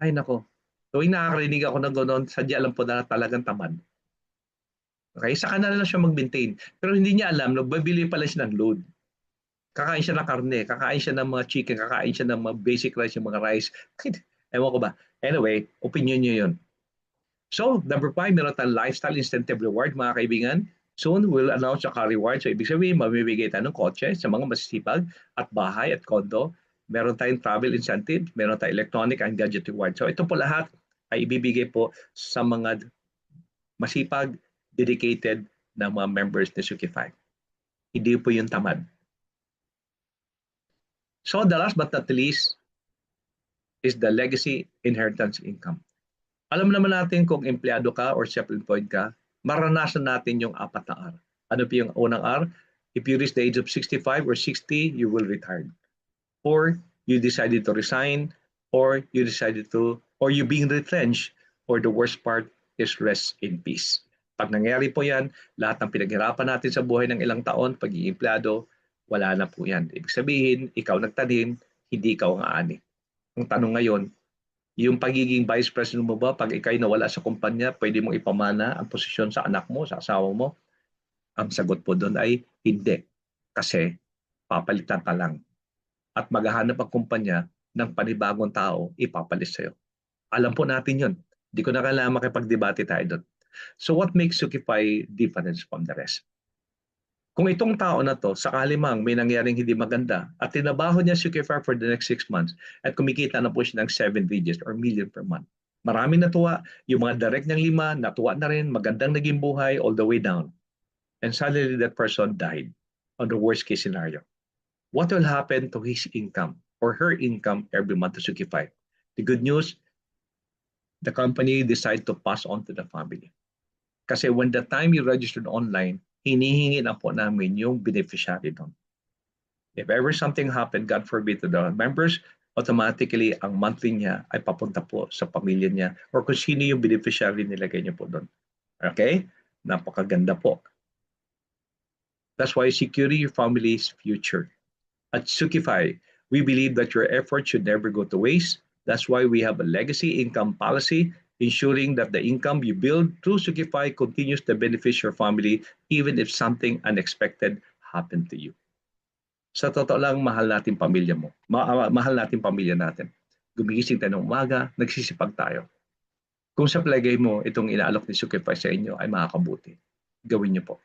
ay nako, tuwing nakakarinig ako ng gano'n, sadya alam po na talagang tamad. Okay, saka na lang siya mag-maintain. Pero hindi niya alam, nagbabili pala siya ng load. Kakain siya ng karne, kakain siya ng mga chicken, kakain siya ng mga basic rice, yung mga rice. Ewan ko ba. Anyway, opinion niyo yun. So, number 5, meron tayong lifestyle incentive reward, mga kaibigan. Soon, we'll announce a car reward. So, ibig sabihin, mamimigay tayo ng kotse sa mga masisipag at bahay at kondo. Meron tayong travel incentive, meron tayong electronic and gadget reward. So, ito po lahat ay ibibigay po sa mga masipag, dedicated na mga members ni Shopify. Hindi po yung tamad. So, the last but not least is the legacy inheritance income. Alam naman natin kung empleyado ka or self-employed ka, maranasan natin yung 4 na R. Ano po yung unang R? If you reach the age of 65 or 60, you will retire. Or you decided to resign, or you being retrenched, or the worst part is rest in peace. Pag nangyari po yan, lahat ng pinaghirapan natin sa buhay ng ilang taon, pagiging empleyado, wala na po yan. Ibig sabihin, ikaw nagtanim, hindi ikaw ang aani. Ang tanong ngayon, yung pagiging vice president mo ba, pag ikay nawala sa kumpanya, pwede mong ipamana ang posisyon sa anak mo, sa asawa mo? Ang sagot po doon ay hindi. Kasi papalitan ka lang. At maghahanap ang kumpanya ng panibagong tao, ipapalit sa'yo. Alam po natin yun. Hindi ko na kailangan makipagdebate tayo doon. So what makes Sukify different from the rest? Kung itong tao na to, sakali mang may nangyaring hindi maganda at tinabaho niya si Sukify for the next 6 months at kumikita na po siya ng 7 digits or million per month. Maraming natuwa, yung mga direct niyang 5, natuwa na rin, magandang naging buhay all the way down. And suddenly that person died on the worst case scenario. What will happen to his income or her income every month to Sukify? The good news, the company decide to pass on to the family. Kasi when the time you registered online, hinihingi na po namin yung beneficiary doon. If ever something happened, God forbid, to the members, automatically ang monthly niya ay papunta po sa pamilya niya or kung sino yung beneficiary nilagay niyo po doon. Okay? Napakaganda po. That's why securing your family's future. At Sukify, we believe that your effort should never go to waste. That's why we have a legacy income policy, ensuring that the income you build through Sukify continues to benefit your family even if something unexpected happened to you. Sa totoo lang, mahal natin pamilya mo. Mahal natin pamilya natin. Gumigising tayo ng umaga, nagsisipag tayo. Kung sa palagay mo, itong inaalok ni Sukify sa inyo ay makakabuti, gawin niyo po.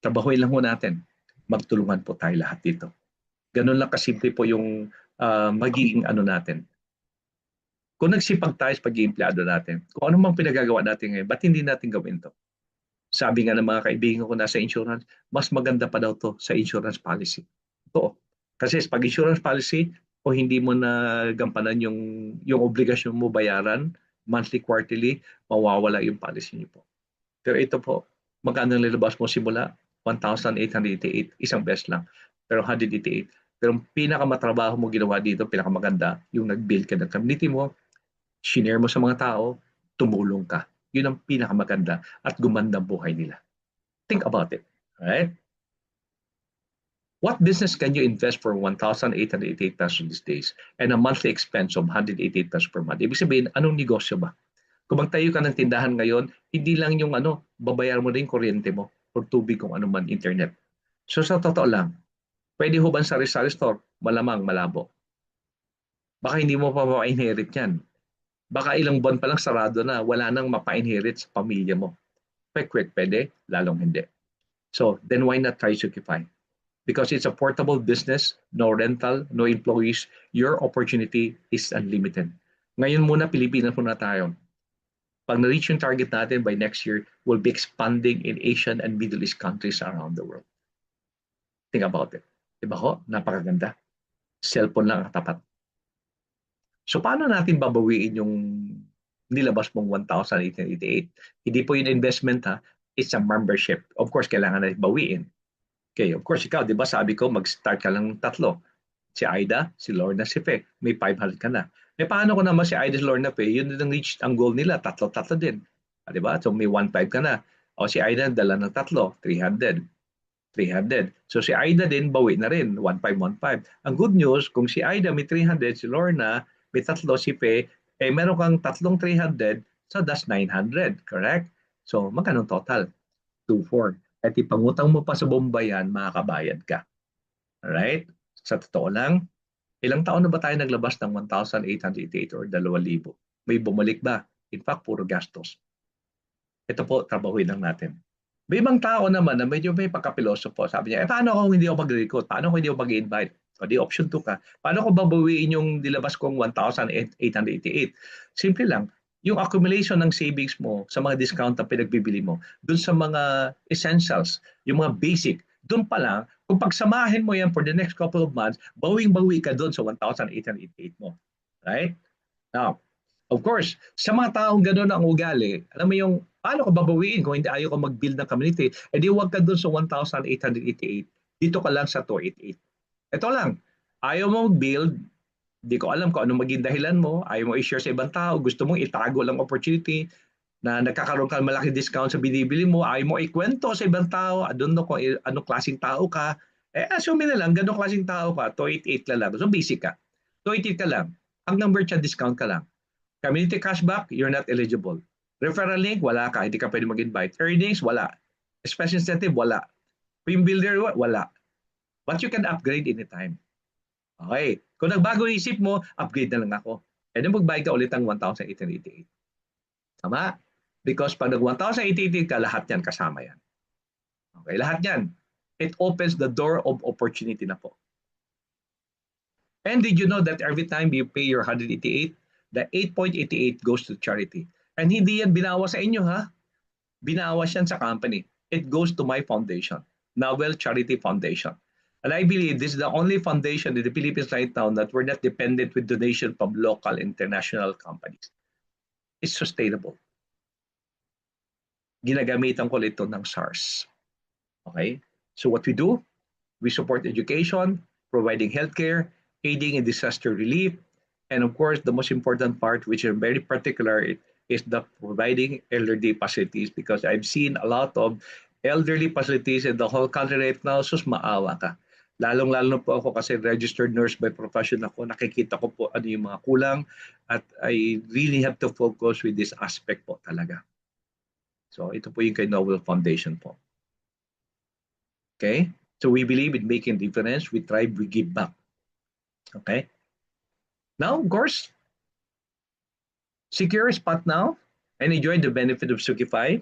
Trabahuin lang po natin. Magtulungan po tayo lahat dito. Ganun lang kasimple po yung magiging ano natin. Kung nagsipag tayo sa pag-iempleyado natin, kung ano mang pinagagawa natin ngayon, ba't hindi natin gawin to? Sabi nga ng mga kaibigan ko nasa insurance, mas maganda pa daw to sa insurance policy. Ito. Kasi pag insurance policy, o hindi mo na gampanan yung obligasyon mo bayaran, monthly, quarterly, mawawala yung policy niyo po. Pero ito po, magkano nilabas mo simula? 1,888, isang beses lang. Pero 188. Pero pinakamatrabaho mo ginawa dito, pinakamaganda, yung nag-build ka ng community mo, shinare mo sa mga tao, tumulong ka. Yun ang pinakamaganda at gumanda ang buhay nila. Think about it. Alright? What business can you invest for 1,888 pesos these days and a monthly expense of 188 pesos per month? Ibig sabihin, anong negosyo ba? Kung magtayo ka ng tindahan ngayon, hindi lang yung babayar mo rin kuryente mo or tubig kung ano man, internet. So sa totoo lang, pwede ho ba sari-sari store? Malamang, malabo. Baka hindi mo pa ma-inherit yan. Baka ilang buwan pa lang sarado na, wala nang mapa-inherit sa pamilya mo. Quick, pwede, lalong hindi. So, then why not try Sukify? Because it's a portable business, no rental, no employees, your opportunity is unlimited. Ngayon muna, Pilipinas muna tayo. Pag na-reach yung target natin by next year, we'll be expanding in Asian and Middle East countries around the world. Think about it. Diba ho? Napakaganda. Cellphone lang ang tapat. So paano natin babawiin yung nilabas mong 1,888? Hindi po yung investment ha. It's a membership. Of course, kailangan na bawiin. Okay, of course, ikaw, di ba sabi ko, mag-start ka lang ng 3. Si Aida, si Lorna, si Fe. May 500 ka na. Paano ko naman si Aida, si Lorna, Fe? Yun din reach ang goal nila. 3 din. Di ba? So may 1,500 ka na. O si Aida, dala ng 3. 300. So si Aida din, bawi na rin. 1,500. Ang good news, kung si Aida may 300, si Lorna may 3, si Fe, meron kang 3 300, so that's 900. Correct? So magkano total? 2,400. At ipangutang mo pa sa Bombayan, makakabayad ka. Alright? Sa totoo lang, ilang taon na ba tayo naglabas ng 1,888 or 2,000? May bumalik ba? In fact, puro gastos. Ito po, trabahuin lang natin. May ibang tao naman na medyo may pagkapilosopo. Sabi niya, paano kung hindi ako mag-recruit? Paano kung hindi ako mag-invite? O di option 2 ka. Paano ko babawiin yung nilabas kong 1,888? Simple lang. Yung accumulation ng savings mo sa mga discount na pinagbibili mo, dun sa mga essentials, yung mga basic, dun pa lang, kung pagsamahin mo yan for the next couple of months, bawing-bawi ka dun sa 1,888 mo. Right? Now, of course, sa mga taong gano'n ang ugali, alam mo yung, paano ko babawiin kung hindi ayaw ko mag-build ng community, edi huwag ka dun sa 1,888, dito ka lang sa 288. Ito lang, ayaw mo mag-build, di ko alam kung anong maging dahilan mo, ayaw mo i-share sa ibang tao, gusto mong itago lang opportunity na nagkakaroon ka ng malaking discount sa binibili mo, ayaw mo ikwento sa ibang tao, I don't know kung anong klaseng tao ka, assume na lang, ganong klaseng tao ka, 288 ka lang, so basic ka, 288 ka lang, hanggang merchant discount ka lang. Community cashback, you're not eligible. Referral link, wala ka, hindi ka pwede mag-invite. Earnings, wala. Special incentive, wala. Team builder, wala. But you can upgrade anytime. Okay. Kung nagbago isip mo, upgrade na lang ako. Pwede magbayad ka ulit ng 1,888. Tama? Because pag nag 1,088 ka, lahat yan kasama yan. Okay, lahat yan. It opens the door of opportunity na po. And did you know that every time you pay your 188, the 8.88 goes to charity? And hindi yan binawas sa inyo, ha? Binawas yan sa company. It goes to my foundation, Nawel Charity Foundation. And I believe this is the only foundation in the Philippines right now that we're not dependent with donation from local international companies. It's sustainable. Ginagamitan ko ito ng SARS. Okay? So what we do, we support education, providing healthcare, aiding in disaster relief, and of course, the most important part, which is very particular, is the providing elderly facilities, because I've seen a lot of elderly facilities in the whole country right now. Sus, maawa ka. Lalong-lalo po ako kasi registered nurse by profession ako. Nakikita ko po ano yung mga kulang, at I really have to focus with this aspect po talaga. So ito po yung kay Nawel Foundation po. Okay? So we believe in making a difference. We thrive, we give back. Okay? Now, of course, secure a spot now and enjoy the benefit of Sukify.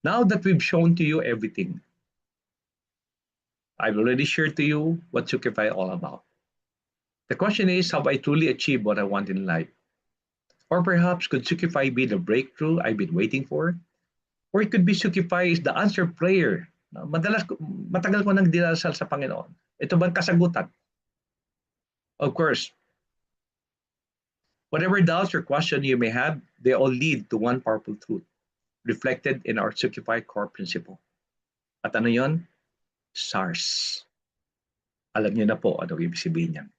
Now that we've shown to you everything, I've already shared to you what Sukify is all about. The question is, have I truly achieved what I want in life? Or perhaps could Sukify be the breakthrough I've been waiting for? Or it could be Sukify is the answer prayer. Matagal ko nang dinasal sa Panginoon. Ito bang kasagutan? Of course, whatever doubts or question you may have, they all lead to one powerful truth reflected in our Sukify core principle. At ano yon? SARS. Alam niyo na po ano ibig sabihin niyan.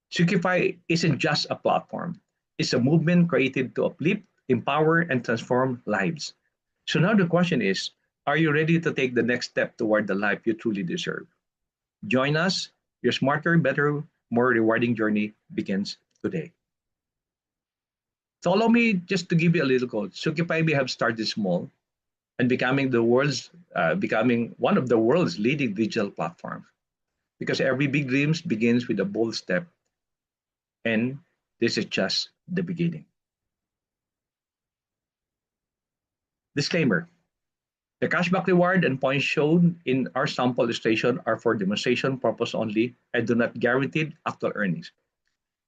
Sukify isn't just a platform. It's a movement created to uplift, empower, and transform lives. So now the question is, are you ready to take the next step toward the life you truly deserve? Join us. Your smarter, better, more rewarding journey begins today. So allow me just to give you a little code. Sukify may have started small and becoming one of the world's leading digital platforms. Because every big dream begins with a bold step, and this is just the beginning. Disclaimer: the cashback reward and points shown in our sample illustration are for demonstration purpose only and do not guarantee actual earnings.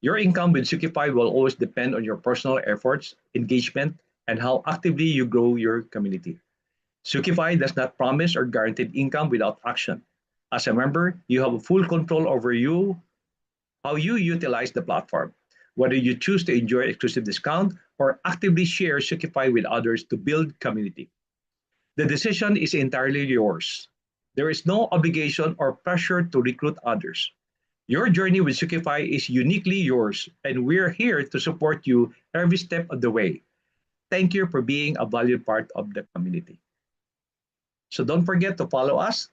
Your income with Sukify will always depend on your personal efforts, engagement, and how actively you grow your community. Sukify does not promise or guarantee income without action. As a member, you have full control over how you utilize the platform, whether you choose to enjoy exclusive discount or actively share Sukify with others to build community. The decision is entirely yours. There is no obligation or pressure to recruit others. Your journey with Sukify is uniquely yours, and we're here to support you every step of the way. Thank you for being a valued part of the community. So don't forget to follow us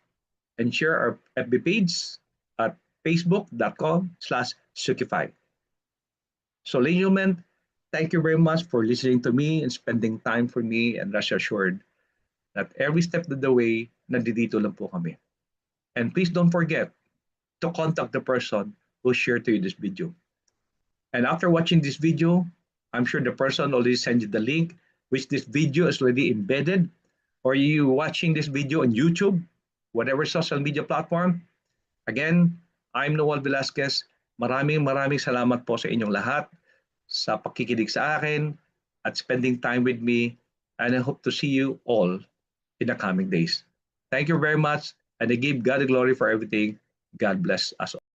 and share our FB page at facebook.com/Sukify. So ladies and gentlemen, thank you very much for listening to me and spending time for me, and rest assured that every step of the way, nandito lang po kami. And please don't forget to contact the person who shared to you this video. And after watching this video, I'm sure the person already sent you the link, which this video is already embedded, or you watching this video on YouTube, whatever social media platform. Again, I'm Noel Velasquez. Maraming salamat po sa inyong lahat sa pakikinig sa akin at spending time with me. And I hope to see you all in the coming days. Thank you very much, and I give God the glory for everything. God bless us all.